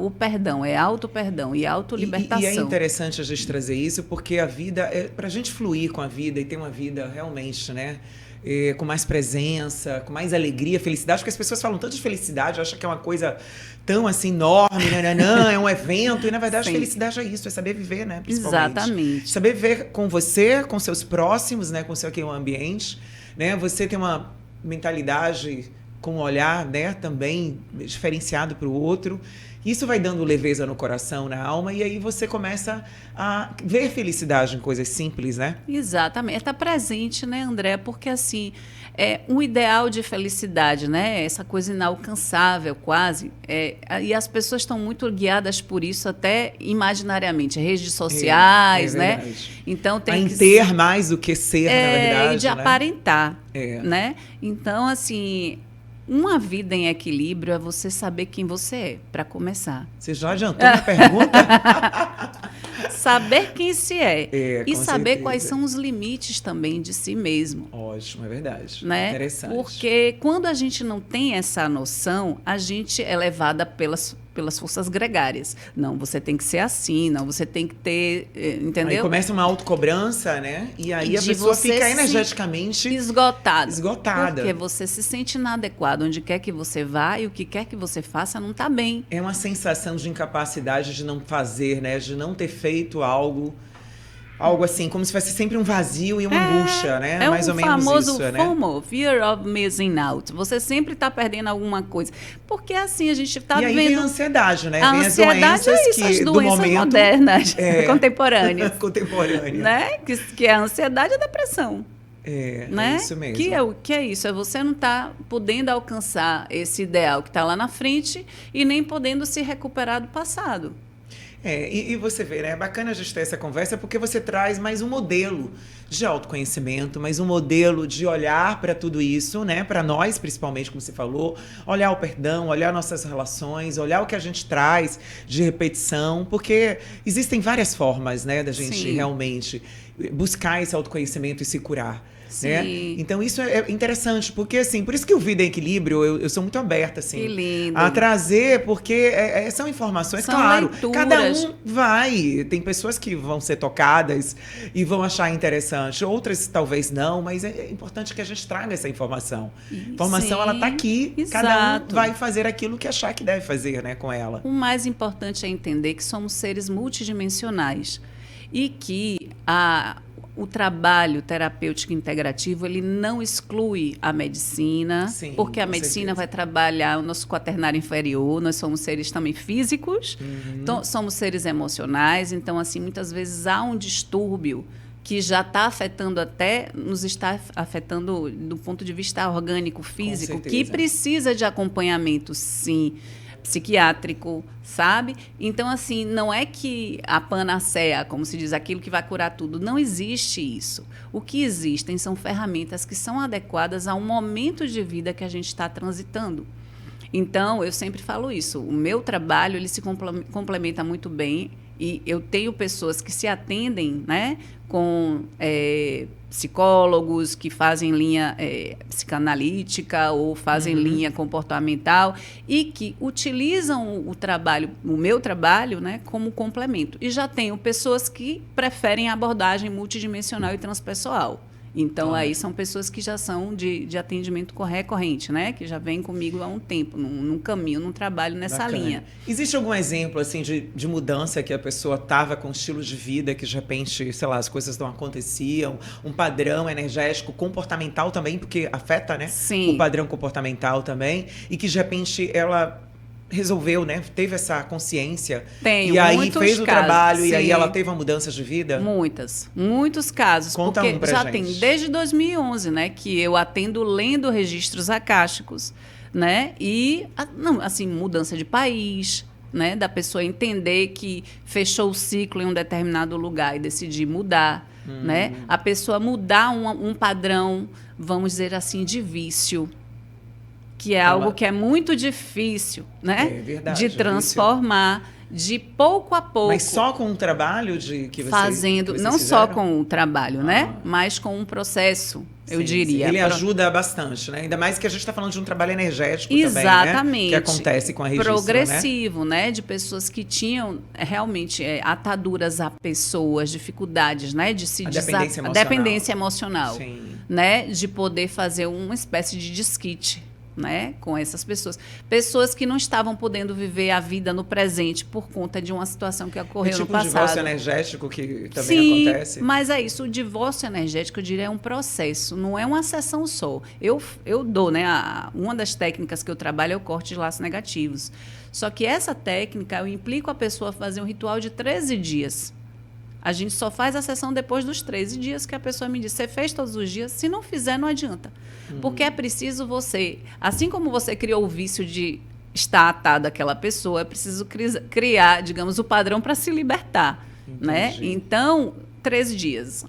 o perdão é auto-perdão e auto-libertação. E é interessante a gente trazer isso, porque a vida, para a gente fluir com a vida e ter uma vida realmente, né, com mais presença, com mais alegria, felicidade, porque as pessoas falam tanto de felicidade, acham que é uma coisa tão assim enorme, é um evento, e na verdade felicidade é isso, é saber viver, né, principalmente. Exatamente. Saber viver com você, com seus próximos, né, com o seu ambiente, né, você ter uma mentalidade com um olhar, né, também diferenciado para o outro. Isso vai dando leveza no coração, na alma, e aí você começa a ver felicidade em coisas simples, né? Exatamente. Está presente, né, André? Porque, assim, é um ideal de felicidade, né? Essa coisa inalcançável, quase. E as pessoas estão muito guiadas por isso, até imaginariamente. Redes sociais, né? Então, tem que ter mais do que ser, na verdade. E de aparentar, né? Então, assim... Uma vida em equilíbrio é você saber quem você é, para começar. Você já adiantou a pergunta? Saber quem se é. E saber certeza. Quais são os limites também de si mesmo. Ótimo, é verdade. Né? Interessante. Porque quando a gente não tem essa noção, a gente é levada pelas forças gregárias. Não, você tem que ser assim, não, você tem que ter, entendeu? Aí começa uma autocobrança, né? E aí a pessoa fica energeticamente esgotada. Esgotada. Porque você se sente inadequado. Onde quer que você vá e o que quer que você faça não está bem. É uma sensação de incapacidade de não fazer, né? De não ter feito algo algo assim, como se fosse sempre um vazio e uma angústia, né? É mais o ou menos famoso isso, né? FOMO, Fear of Missing Out. Você sempre está perdendo alguma coisa. Porque assim, a gente está vendo... E aí vem a ansiedade, né? A Vem ansiedade as doenças é isso, as que, do doenças momento... modernas, contemporâneas. Contemporânea. Né? Que é a ansiedade e a depressão. É isso mesmo. Que é isso, é você não estar podendo alcançar esse ideal que está lá na frente e nem podendo se recuperar do passado. E você vê, né? É bacana a gente ter essa conversa porque você traz mais um modelo de autoconhecimento, mais um modelo de olhar para tudo isso, né? Para nós, principalmente, como você falou, olhar o perdão, olhar nossas relações, olhar o que a gente traz de repetição, porque existem várias formas, né, da gente realmente buscar esse autoconhecimento e se curar. Né? Então isso é interessante, porque assim, por isso que o Vida em Equilíbrio, eu sou muito aberta assim, a trazer, porque são informações, são claro, leituras. Cada um vai, tem pessoas que vão ser tocadas e vão achar interessante, outras talvez não, mas é importante que a gente traga essa informação. A informação, ela tá aqui, cada um vai fazer aquilo que achar que deve fazer, né, com ela. O mais importante é entender que somos seres multidimensionais e que o trabalho terapêutico integrativo, ele não exclui a medicina, porque a medicina vai trabalhar o nosso quaternário inferior, nós somos seres também físicos, então, somos seres emocionais, então, assim, muitas vezes há um distúrbio que já está afetando nos está afetando do ponto de vista orgânico, físico, que precisa de acompanhamento, sim, psiquiátrico, sabe? Então, assim, não é que a panaceia, como se diz, aquilo que vai curar tudo. Não existe isso. O que existem são ferramentas que são adequadas ao momento de vida que a gente está transitando. Então, eu sempre falo isso. O meu trabalho, ele se complementa muito bem e eu tenho pessoas que se atendem, né, com psicólogos que fazem linha psicanalítica ou fazem linha comportamental e que utilizam o meu trabalho, né, como complemento. E já tenho pessoas que preferem a abordagem multidimensional e transpessoal. Então, aí são pessoas que já são de atendimento recorrente, né? Que já vêm comigo há um tempo, num caminho, num trabalho nessa linha. Existe algum exemplo, assim, de mudança que a pessoa estava com um estilo de vida que, de repente, sei lá, as coisas não aconteciam, um padrão energético, comportamental também, porque afeta, né? Sim. O padrão comportamental também, e que, de repente, ela resolveu, né? Teve essa consciência. Tenho, e aí casos, fez o trabalho e aí ela teve uma mudança de vida? Muitos casos. Conta porque um pra já gente. tem desde 2011, né, que eu atendo lendo registros acásticos, né? E não, assim, mudança de país, né, da pessoa entender que fechou o ciclo em um determinado lugar e decidir mudar, né? A pessoa mudar um padrão, vamos dizer assim, de vício, que é algo que é muito difícil, né? É verdade, de transformar, de pouco a pouco. Mas só com o trabalho que vocês não fizeram? Só com o trabalho, né? Mas com um processo, eu diria. Ele ajuda bastante, né? Ainda mais que a gente está falando de um trabalho energético Exatamente. também, né? Que acontece com a registro, progressivo, né? De pessoas que tinham realmente ataduras a pessoas, dificuldades, né? De se dependência emocional, Sim. né? De poder fazer uma espécie de desquite, né, com essas pessoas que não estavam podendo viver a vida no presente por conta de uma situação que ocorreu no passado. Um divórcio energético que também acontece? Mas é isso, o divórcio energético, eu diria, é um processo, não é uma sessão só. Eu dou, né, uma das técnicas que eu trabalho é o corte de laços negativos. Só que essa técnica, eu implico a pessoa a fazer um ritual de 13 dias. A gente só faz a sessão depois dos 13 dias que a pessoa me diz, você fez todos os dias? Se não fizer, não adianta. Porque é preciso você, assim como você criou o vício de estar atado àquela pessoa, é preciso criar, digamos, o padrão para se libertar. Né? Então, 13 dias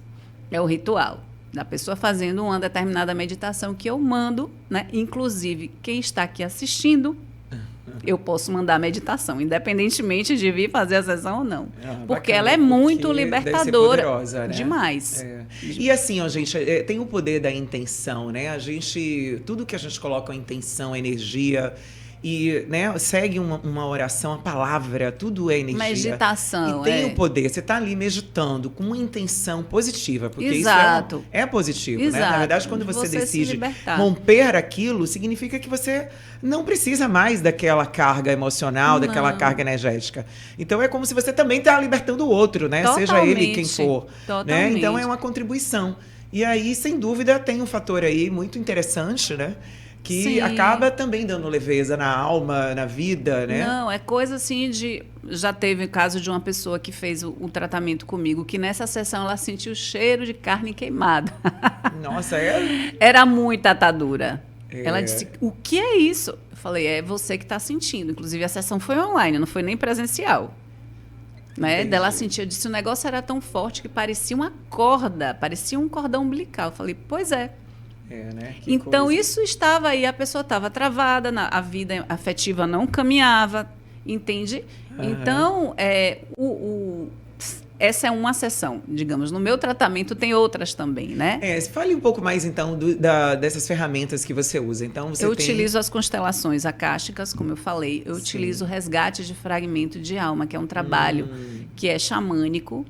é o ritual da pessoa fazendo uma determinada meditação que eu mando, né? Inclusive, quem está aqui assistindo, eu posso mandar a meditação, independentemente de vir fazer a sessão ou não. Porque ela é muito libertadora. Poderosa, né? Demais. E assim, ó, gente, tem o poder da intenção, né? Tudo que a gente coloca a intenção, a energia, e, né, segue uma oração, a palavra, tudo é energia. Meditação, e tem o poder. Você está ali meditando com uma intenção positiva, porque Exato. isso é positivo, Exato. né? Na verdade, quando você decide se romper aquilo, significa que você não precisa mais daquela carga emocional, daquela carga energética. Então é como se você também está libertando o outro, né? Seja ele quem for. Né? Então é uma contribuição. E aí, sem dúvida, tem um fator aí muito interessante, né? Que Sim. acaba também dando leveza na alma, na vida, né? Não, é coisa assim de... Já teve o caso de uma pessoa que fez o tratamento comigo, que nessa sessão ela sentiu o cheiro de carne queimada. Nossa, Era muita atadura. Ela disse, o que é isso? Eu falei, é você que está sentindo. Inclusive, a sessão foi online, não foi nem presencial. Né? Dela sentir, eu disse, o negócio era tão forte que parecia uma corda, parecia um cordão umbilical. Eu falei, pois é. Né? Então, isso estava aí, a pessoa estava travada, a vida afetiva não caminhava, entende? Então, essa é uma sessão, digamos. No meu tratamento tem outras também, né? Fale um pouco mais, então, dessas ferramentas que você usa. Então, você utilizo as constelações acásticas, como eu falei. Eu utilizo o resgate de fragmento de alma, que é um trabalho que é xamânico,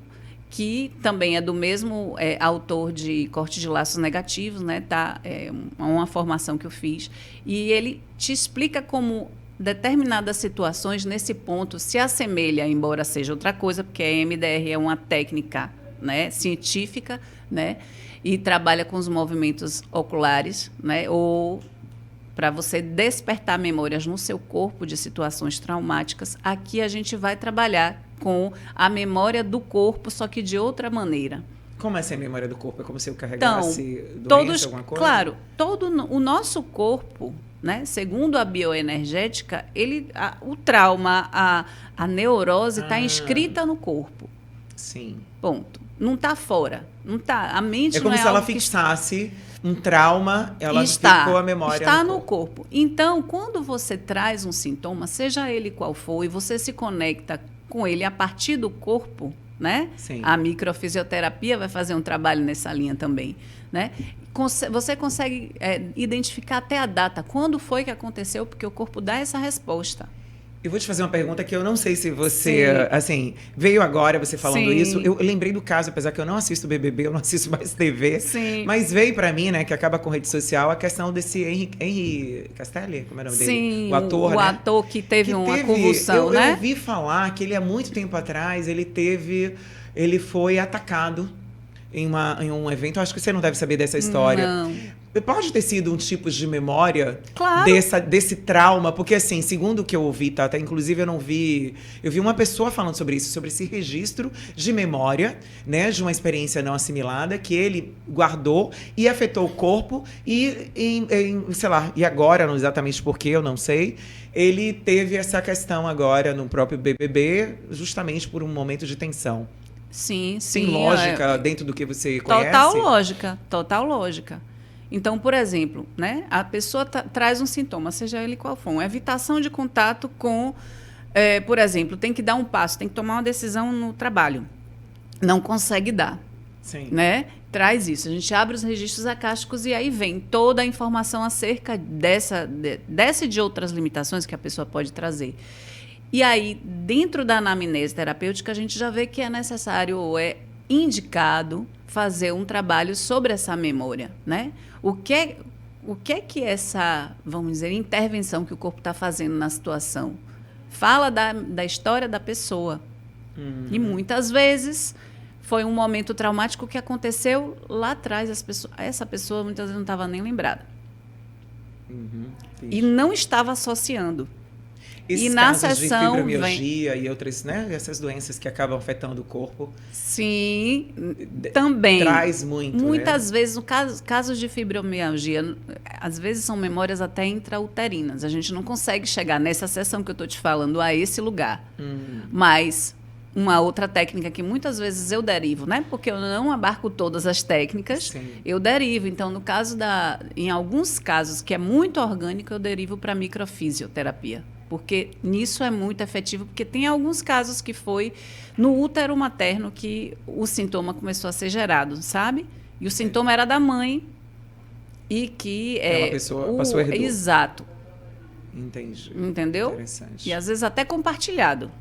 que também é do mesmo autor de Corte de Laços Negativos, né? É uma formação que eu fiz. E ele te explica como determinadas situações, nesse ponto, se assemelha, embora seja outra coisa, porque a EMDR é uma técnica, né, científica, né? E trabalha com os movimentos oculares, né? Ou para você despertar memórias no seu corpo de situações traumáticas. Aqui a gente vai trabalhar com a memória do corpo, só que de outra maneira. Como é essa memória do corpo? É como se eu carregasse doença, alguma coisa? Claro, todo o nosso corpo, né, segundo a bioenergética, o trauma, a neurose está inscrita no corpo. Sim. Ponto. Não está fora. Não tá, a mente como não se ela fixasse um trauma, ela ficou a memória está no corpo. Então, quando você traz um sintoma, seja ele qual for, e você se conecta com ele a partir do corpo, né? Sim. A microfisioterapia vai fazer um trabalho nessa linha também, né? Você consegue identificar até a data, quando foi que aconteceu, porque o corpo dá essa resposta. Eu vou te fazer uma pergunta que eu não sei se você, assim, veio agora você falando isso. Eu lembrei do caso, apesar que eu não assisto BBB, eu não assisto mais TV. Sim. Mas veio pra mim, né, que acaba com rede social, a questão desse Henry Castelli, como é o nome dele? Sim, o ator, né? O ator que teve uma convulsão, né? Eu ouvi falar que ele, há muito tempo atrás, ele foi atacado em um evento. Acho que você não deve saber dessa história. Não. Pode ter sido um tipo de memória claro. desse trauma, porque assim, segundo o que eu ouvi, tá? Até, inclusive eu vi uma pessoa falando sobre isso, sobre esse registro de memória, né, de uma experiência não assimilada que ele guardou e afetou o corpo e sei lá, e agora, não exatamente porque, eu não sei, ele teve essa questão agora no próprio BBB, justamente por um momento de tensão. Sim. Tem lógica dentro do que você conhece? Total lógica. Então, por exemplo, né, a pessoa traz um sintoma, seja ele qual for, uma evitação de contato com, por exemplo, tem que dar um passo, tem que tomar uma decisão no trabalho. Não consegue dar. Sim. Né? Traz isso. A gente abre os registros acásticos e aí vem toda a informação acerca dessa e de outras limitações que a pessoa pode trazer. E aí, dentro da anamnese terapêutica, a gente já vê que é necessário ou é indicado fazer um trabalho sobre essa memória, né? O que é que essa, vamos dizer, intervenção que o corpo está fazendo na situação? Fala da história da pessoa. E muitas vezes foi um momento traumático que aconteceu lá atrás. Essa pessoa muitas vezes não estava nem lembrada. E não estava associando. Esses e na casos sessão de fibromialgia e outras, né, essas doenças que acabam afetando o corpo. Sim, também. Traz muito, muitas vezes, no casos de fibromialgia, às vezes são memórias até intrauterinas. A gente não consegue chegar nessa sessão que eu estou te falando a esse lugar. Mas uma outra técnica que muitas vezes eu derivo, né? Porque eu não abarco todas as técnicas, Sim. eu derivo. Então, no caso em alguns casos que é muito orgânico, eu derivo para microfisioterapia. Porque nisso é muito efetivo, porque tem alguns casos que foi no útero materno que o sintoma começou a ser gerado, sabe? E o sintoma era da mãe e que... Uma pessoa passou a herdou. Exato. Entendi. Entendeu? Interessante. E às vezes até compartilhado.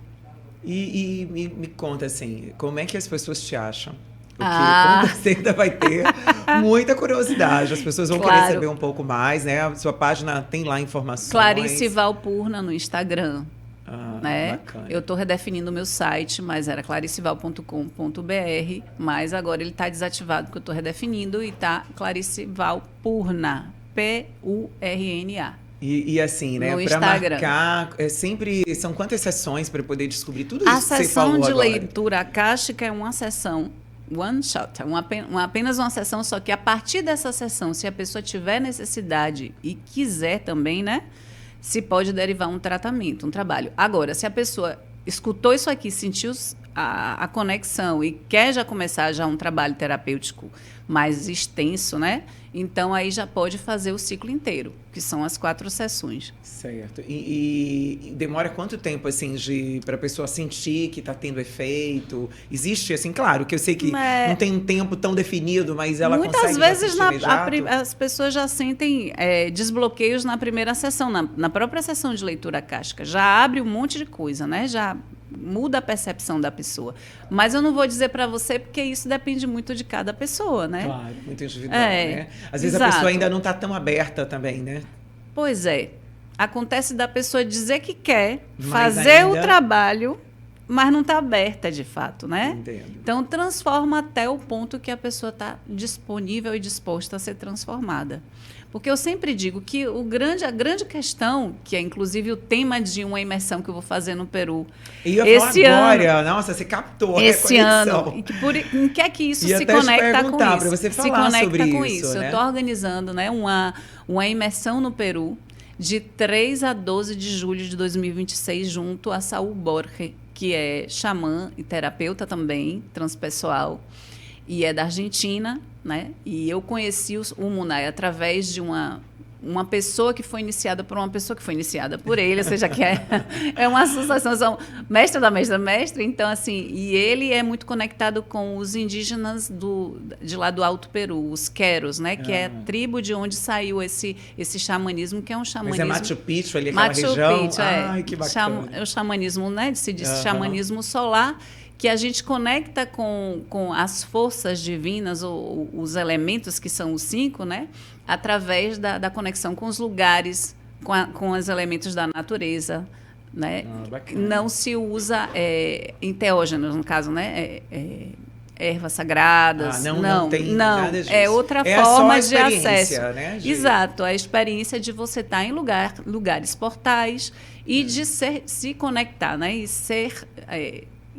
E me conta assim, como é que as pessoas te acham? Porque Ah. com certeza vai ter muita curiosidade. As pessoas vão Claro. querer saber um pouco mais, né? A sua página tem lá informações. Clarice Valpurna no Instagram. Né? Bacana. Eu estou redefinindo o meu site, mas era clariceval.com.br, mas agora ele está desativado porque eu estou redefinindo e está Clarice Valpurna, P-U-R-N-A. E assim, né? No Para Instagram. marcar, sempre são quantas sessões para poder descobrir tudo A isso que você sessão falou de agora? leitura akáshica é uma sessão one shot, apenas uma sessão, só que a partir dessa sessão, se a pessoa tiver necessidade e quiser também, né, se pode derivar um tratamento, um trabalho. Agora, se a pessoa escutou isso aqui, sentiu a conexão e quer já começar já um trabalho terapêutico mais extenso, né? Então, aí já pode fazer o ciclo inteiro, que são as 4 sessões. Certo. E demora quanto tempo, assim, para a pessoa sentir que está tendo efeito? Existe, assim, claro, que eu sei que não tem um tempo tão definido, mas ela muitas consegue vezes já sentir imediato? as pessoas já sentem desbloqueios na primeira sessão, na própria sessão de leitura akáshica. Já abre um monte de coisa, né? Já muda a percepção da pessoa. Mas eu não vou dizer para você, porque isso depende muito de cada pessoa, né? Claro, muito individual, né? Às vezes a pessoa ainda não está tão aberta também, né? Pois é. Acontece da pessoa dizer que quer Mas fazer ainda... o trabalho, mas não está aberta de fato, né? Entendo. Então, transforma até o ponto que a pessoa está disponível e disposta a ser transformada. Porque eu sempre digo que a grande questão, que é inclusive o tema de uma imersão que eu vou fazer no Peru, E eu esse agora, nossa, você captou esse a conexão. ano, em que é que isso E se até te conecta com perguntar, isso? pra você Se falar conecta sobre com isso, né? Eu estou organizando, né, uma imersão no Peru de 3 a 12 de julho de 2026, junto a Saul Borges, que é xamã e terapeuta também, transpessoal, e é da Argentina, né? E eu conheci o Munay através de uma pessoa que foi iniciada por uma pessoa que foi iniciada por ele, ou seja, que é uma associação, são mestre da mestre, então, assim, e ele é muito conectado com os indígenas de lá do Alto Peru, os Queros, né, que é a tribo de onde saiu esse xamanismo, que é um xamanismo... Mas é Machu Picchu ali, aquela Machu região? Picchu, Ai, que bacana. É o xamanismo, né, se diz xamanismo solar, que a gente conecta com as forças divinas, ou os elementos que são os 5, né? Através da conexão com os lugares, com os elementos da natureza. Né? Não se usa enteógenos, no caso, né? Ervas sagradas. Não tem nada disso. É outra É forma só a de acesso. Né, Exato, a experiência de você estar em lugares portais e de se conectar, né? E ser...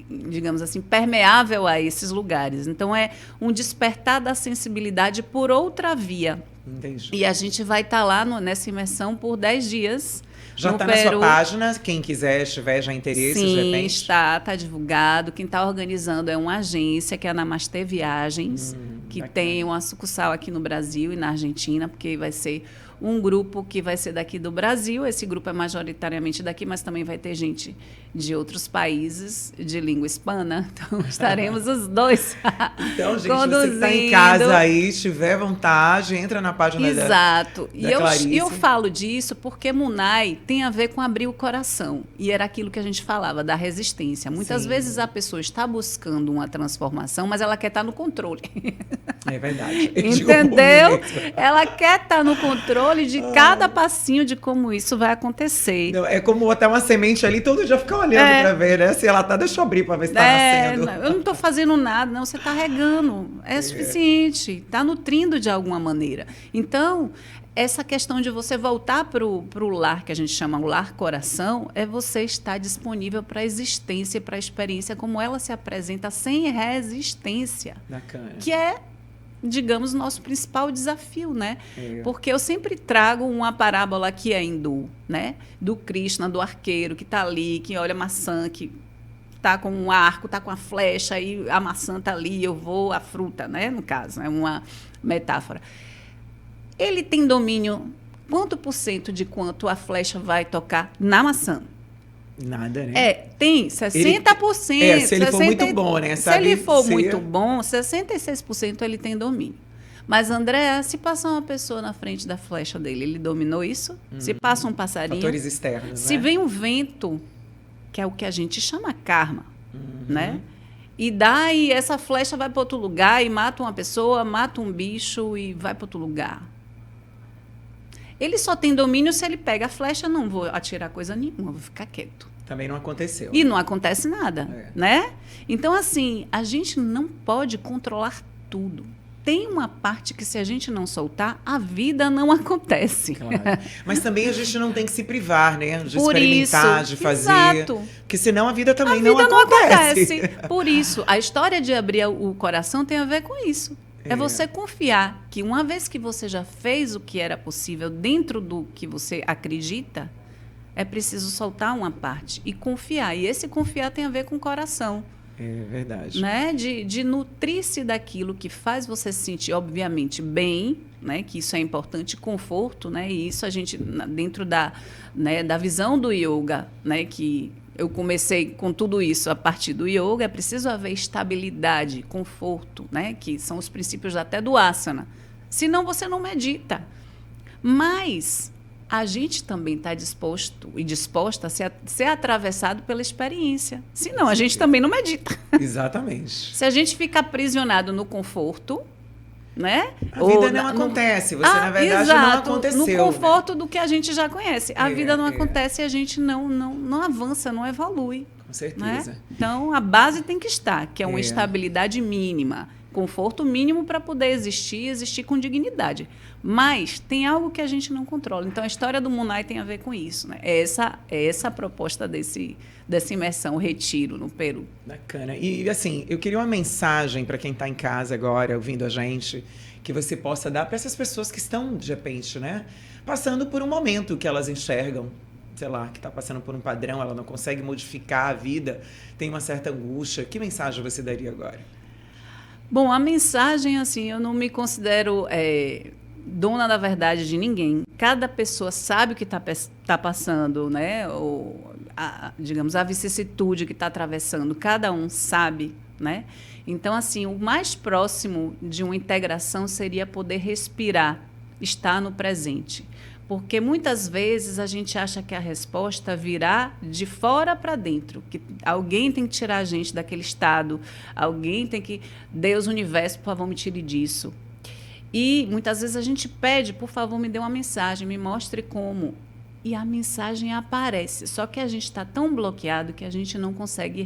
digamos assim, permeável a esses lugares. Então, é um despertar da sensibilidade por outra via. Entendi. E a gente vai estar lá nessa imersão por 10 dias. Já está na sua página, quem quiser, tiver já interesse, sim, de repente. está divulgado. Quem está organizando é uma agência, que é a Namastê Viagens, que bacana. tem uma sucursal aqui no Brasil e na Argentina, porque vai ser um grupo que vai ser daqui do Brasil. Esse grupo é majoritariamente daqui, mas também vai ter gente de outros países de língua hispana. Então, estaremos os dois Então, gente, conduzindo. você que está em casa aí, tiver vontade, entra na página Exato. da Clarice. E eu falo disso porque Munay tem a ver com abrir o coração. E era aquilo que a gente falava, da resistência. Muitas vezes a pessoa está buscando uma transformação, mas ela quer estar no controle. É verdade. Entendeu? Ela quer estar no controle de cada passinho de como isso vai acontecer. Não, é como botar uma semente ali, todo dia ficar olhando para ver, né? Se ela tá, deixa eu abrir para ver se tá nascendo. Eu não estou fazendo nada, não. Você está regando. É suficiente. Está nutrindo de alguma maneira. Então, essa questão de você voltar para o lar, que a gente chama o lar coração, é você estar disponível para a existência e para a experiência como ela se apresenta sem resistência. Bacana. Que é, digamos, nosso principal desafio, né? Porque eu sempre trago uma parábola que é hindu, né? Do Krishna, do arqueiro, que está ali, que olha a maçã, que está com um arco, está com a flecha, e a maçã está ali, eu vou, a fruta, né? No caso, é uma metáfora. Ele tem domínio, quanto por cento de quanto a flecha vai tocar na maçã? Nada, né? Tem 60%. Se ele for muito bom, né? Se ele for muito bom, 66% ele tem domínio. Mas, Andréa, se passar uma pessoa na frente da flecha dele, ele dominou isso? Se passa um passarinho... Fatores externos, Se né? vem um vento, que é o que a gente chama karma, né? E daí essa flecha vai para outro lugar e mata uma pessoa, mata um bicho e vai para outro lugar. Ele só tem domínio se ele pega a flecha, não vou atirar coisa nenhuma, vou ficar quieto. Também não aconteceu. E não acontece nada, né? Então, assim, a gente não pode controlar tudo. Tem uma parte que, se a gente não soltar, a vida não acontece. Claro. Mas também a gente não tem que se privar, né? De Por experimentar, isso, de fazer. exato. Porque senão a vida também A vida não acontece. Por isso, a história de abrir o coração tem a ver com isso. É você confiar que uma vez que você já fez o que era possível dentro do que você acredita, é preciso soltar uma parte e confiar. E esse confiar tem a ver com o coração. É verdade. Né? De nutrir-se daquilo que faz você se sentir, obviamente, bem, né? Que isso é importante, conforto, né? E isso a gente, dentro da visão do yoga, né? Que eu comecei com tudo isso a partir do yoga, é preciso haver estabilidade, conforto, né? Que são os princípios até do asana. Senão você não medita. Mas a gente também está disposto e disposta a ser atravessado pela experiência. Senão, a gente também não medita. Exatamente. Se a gente fica aprisionado no conforto, né? A vida não acontece. Você, na verdade, exato, não aconteceu. No conforto, né? Do que a gente já conhece. A vida não acontece e a gente não avança, não evolui. Com certeza. Né? Então, a base tem que estar, que é uma estabilidade mínima. Conforto mínimo para poder existir com dignidade. Mas tem algo que a gente não controla. Então, a história do Munai tem a ver com isso. Né? É essa a proposta dessa imersão, o retiro no Peru. Bacana. E, assim, eu queria uma mensagem para quem está em casa agora, ouvindo a gente, que você possa dar para essas pessoas que estão, de repente, né, passando por um momento que elas enxergam, sei lá, que está passando por um padrão, ela não consegue modificar a vida, tem uma certa angústia. Que mensagem você daria agora? Bom, a mensagem, assim, eu não me considero dona da verdade de ninguém. Cada pessoa sabe o que está passando, né? Digamos, a vicissitude que está atravessando. Cada um sabe, né? Então, assim, o mais próximo de uma integração seria poder respirar, estar no presente. Porque muitas vezes a gente acha que a resposta virá de fora para dentro, que alguém tem que tirar a gente daquele estado, alguém tem que... Deus, universo, por favor, me tire disso. E muitas vezes a gente pede, por favor, me dê uma mensagem, me mostre como. E a mensagem aparece, só que a gente está tão bloqueado que a gente não consegue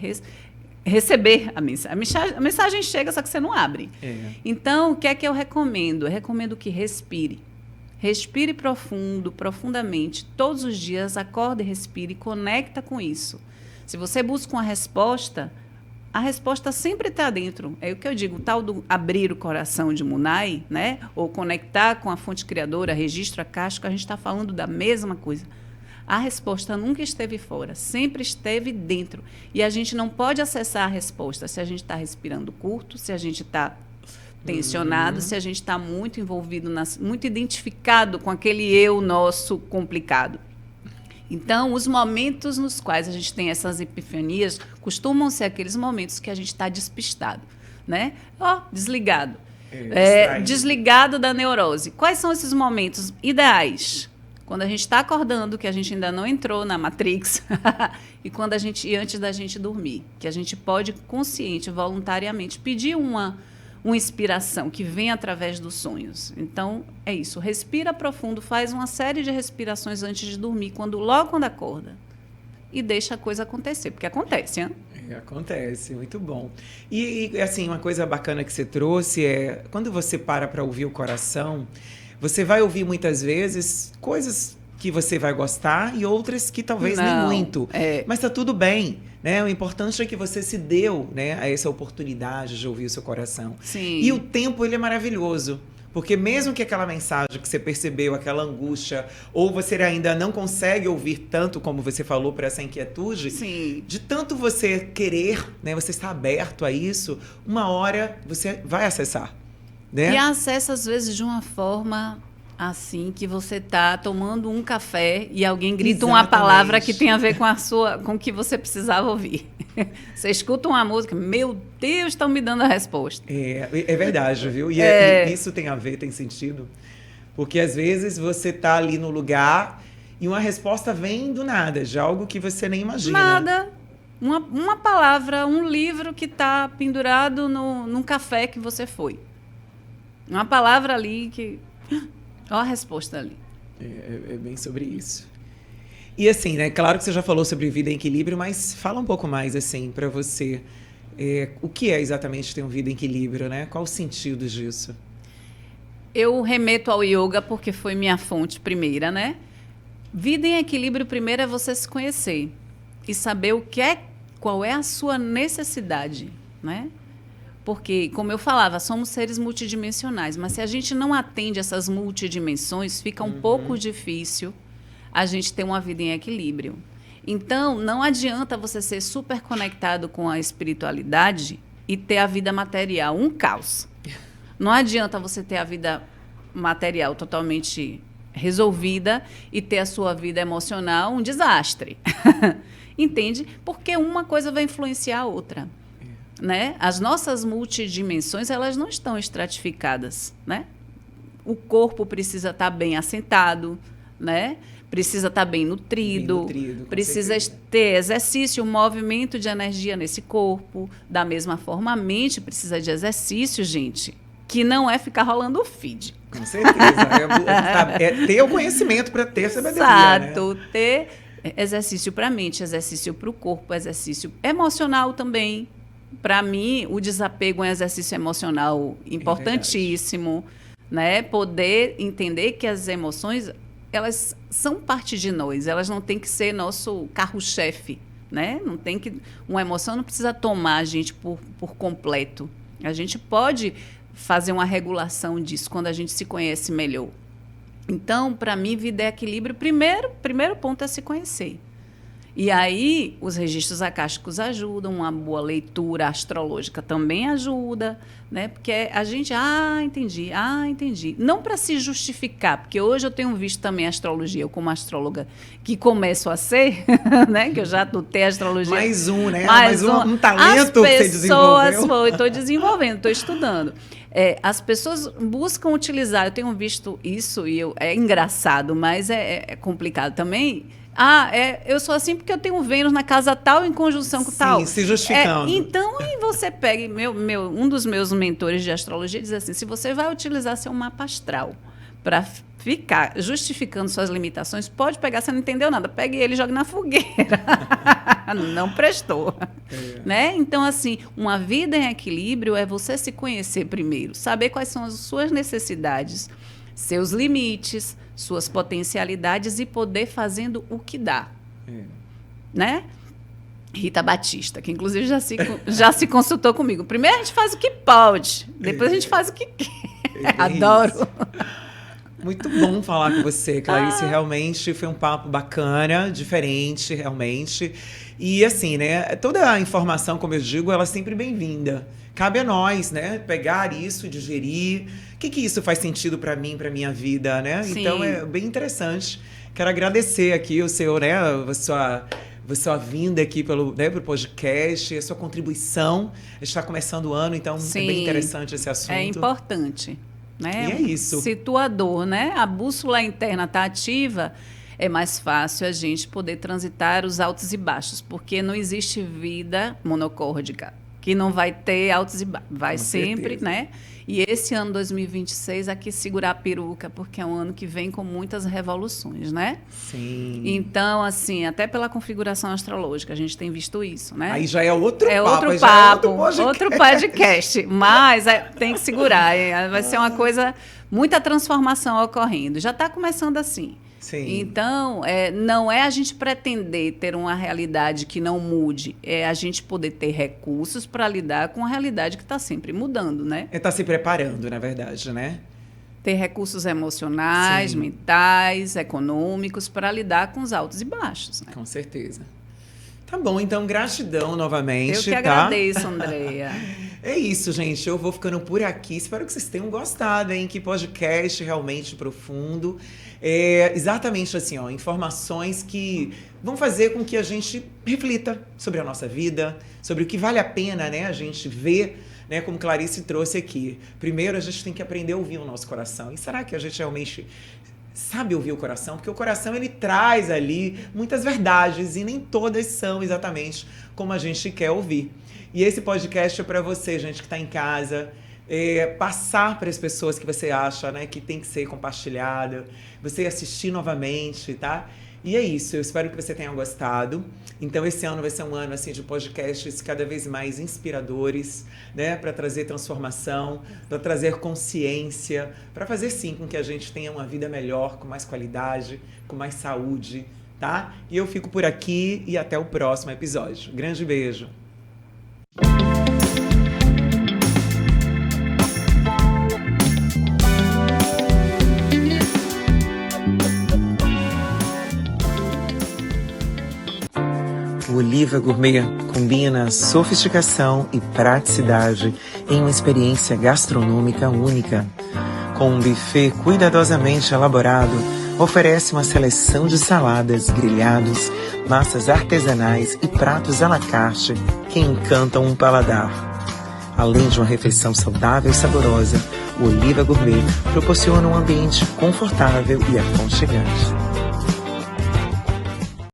receber a mensagem. A mensagem chega, só que você não abre. Então, o que é que eu recomendo? Eu recomendo que respire. Respire profundo, profundamente. Todos os dias, acorda e respire e conecta com isso. Se você busca uma resposta, a resposta sempre está dentro. É o que eu digo, o tal do abrir o coração de Munai, né? Ou conectar com a fonte criadora, registro akáshico, a gente está falando da mesma coisa. A resposta nunca esteve fora, sempre esteve dentro. E a gente não pode acessar a resposta se a gente está respirando curto, se a gente está tensionado, se a gente está muito envolvido, muito identificado com aquele eu nosso complicado. Então, os momentos nos quais a gente tem essas epifanias costumam ser aqueles momentos que a gente está despistado, né? Desligado. Desligado da neurose. Quais são esses momentos ideais? Quando a gente está acordando, que a gente ainda não entrou na Matrix, e antes da gente dormir, que a gente pode consciente, voluntariamente, pedir uma inspiração que vem através dos sonhos. Então, é isso. Respira profundo, faz uma série de respirações antes de dormir, logo quando acorda. E deixa a coisa acontecer, porque acontece, hein? Acontece, muito bom. E, assim, uma coisa bacana que você trouxe é, quando você para ouvir o coração, você vai ouvir muitas vezes coisas que você vai gostar e outras que talvez nem muito. Mas tá tudo bem, né? O importante é que você se deu, né, a essa oportunidade de ouvir o seu coração. Sim. E o tempo, ele é maravilhoso. Porque mesmo que aquela mensagem que você percebeu, aquela angústia, ou você ainda não consegue ouvir tanto como você falou por essa inquietude, sim, de tanto você querer, né, você está aberto a isso, uma hora você vai acessar. Né? E acessa, às vezes, de uma forma Assim que você está tomando um café e alguém grita uma palavra que tem a ver com o que você precisava ouvir. Você escuta uma música, meu Deus, estão me dando a resposta. É verdade, viu? E isso tem a ver, tem sentido. Porque às vezes você está ali no lugar e uma resposta vem do nada, de algo que você nem imagina. Nada. Uma palavra, um livro que está pendurado num café que você foi. Uma palavra ali que... Olha a resposta ali. É bem sobre isso. E assim, né? Claro que você já falou sobre vida em equilíbrio, mas fala um pouco mais, assim, para você. O que é exatamente ter uma vida em equilíbrio, né? Qual o sentido disso? Eu remeto ao yoga porque foi minha fonte primeira, né? Vida em equilíbrio primeiro é você se conhecer e saber qual é a sua necessidade, né? Porque, como eu falava, somos seres multidimensionais, mas se a gente não atende essas multidimensões, fica um pouco difícil a gente ter uma vida em equilíbrio. Então, não adianta você ser super conectado com a espiritualidade e ter a vida material um caos. Não adianta você ter a vida material totalmente resolvida e ter a sua vida emocional um desastre. Entende? Porque uma coisa vai influenciar a outra. Né? As nossas multidimensões, elas não estão estratificadas, né? O corpo precisa estar bem assentado, né? Precisa estar bem nutrido precisa ter exercício, movimento de energia nesse corpo. Da mesma forma, a mente precisa de exercício, gente, que não é ficar rolando o feed. Com certeza. É ter o conhecimento para ter sabedoria. Exato, né? Ter exercício para a mente, exercício para o corpo, exercício emocional também. Para mim, o desapego é um exercício emocional importantíssimo, né? Poder entender que as emoções, elas são parte de nós, elas não têm que ser nosso carro-chefe, né? Não tem que, uma emoção não precisa tomar a gente por completo. A gente pode fazer uma regulação disso quando a gente se conhece melhor. Então, para mim, vida é equilíbrio. Primeiro ponto é se conhecer. E aí, os registros acásticos ajudam, uma boa leitura astrológica também ajuda, né? Porque a gente, entendi. Não para se justificar, porque hoje eu tenho visto também a astrologia, eu como astróloga, que começo a ser, né? Que eu já adotei a astrologia. Mais um, né? Mais um talento que você desenvolveu. Estou desenvolvendo, estou estudando. As pessoas buscam utilizar, eu tenho visto isso, e é engraçado, mas é complicado também. Eu sou assim porque eu tenho Vênus na casa tal em conjunção com tal. Sim, se justificando. Então, aí você pega... um dos meus mentores de astrologia diz assim, se você vai utilizar seu mapa astral para ficar justificando suas limitações, pode pegar, você não entendeu nada, pegue ele e jogue na fogueira. Não prestou. Né? Então, assim, uma vida em equilíbrio é você se conhecer primeiro, saber quais são as suas necessidades, seus limites, suas potencialidades e poder fazendo o que dá. Né? Rita Batista, que inclusive já se consultou comigo. Primeiro a gente faz o que pode, depois a gente faz o que quer. Adoro. Isso. Muito bom falar com você, Clarice. Realmente foi um papo bacana, diferente, realmente. E assim, né? Toda a informação, como eu digo, ela é sempre bem-vinda. Cabe a nós, né? Pegar isso, digerir. O que isso faz sentido para mim, para minha vida, né? Sim. Então é bem interessante. Quero agradecer aqui o seu, né? A sua vinda aqui pro podcast, a sua contribuição. A gente está começando o ano, então Sim, é bem interessante esse assunto. É importante. Né? E é isso. Situador, né? A bússola interna está ativa, é mais fácil a gente poder transitar os altos e baixos, porque não existe vida monocórdica que não vai ter altos e baixos. Vai sempre, né? E esse ano 2026 aqui segurar a peruca, porque é um ano que vem com muitas revoluções, né? Sim. Então, assim, até pela configuração astrológica, a gente tem visto isso, né? Aí já é outro papo. Outro papo, outro podcast. Mas tem que segurar. Vai ser uma coisa, muita transformação ocorrendo. Já está começando assim. Sim. Então, não é a gente pretender ter uma realidade que não mude, é a gente poder ter recursos para lidar com a realidade que está sempre mudando, né? Está se preparando, na verdade, né? Ter recursos emocionais, Sim, mentais, econômicos para lidar com os altos e baixos. Né? Com certeza. Tá bom, então gratidão novamente. Eu que agradeço, Andréia. É isso, gente. Eu vou ficando por aqui. Espero que vocês tenham gostado, hein? Que podcast realmente profundo. Exatamente assim, ó, informações que vão fazer com que a gente reflita sobre a nossa vida, sobre o que vale a pena, né, a gente ver, né, como Clarice trouxe aqui. Primeiro, a gente tem que aprender a ouvir o nosso coração. E será que a gente realmente sabe ouvir o coração? Porque o coração, ele traz ali muitas verdades e nem todas são exatamente como a gente quer ouvir. E esse podcast é para você, gente, que está em casa, passar para as pessoas que você acha, né, que tem que ser compartilhada, você assistir novamente, tá? E é isso, eu espero que você tenha gostado. Então esse ano vai ser um ano assim de podcasts cada vez mais inspiradores, né, para trazer transformação, para trazer consciência, para fazer sim com que a gente tenha uma vida melhor, com mais qualidade, com mais saúde, tá? E eu fico por aqui e até o próximo episódio. Grande beijo. O Oliva Gourmet combina sofisticação e praticidade em uma experiência gastronômica única. Com um buffet cuidadosamente elaborado, oferece uma seleção de saladas, grelhados, massas artesanais e pratos à la carte que encantam um paladar. Além de uma refeição saudável e saborosa, o Oliva Gourmet proporciona um ambiente confortável e aconchegante.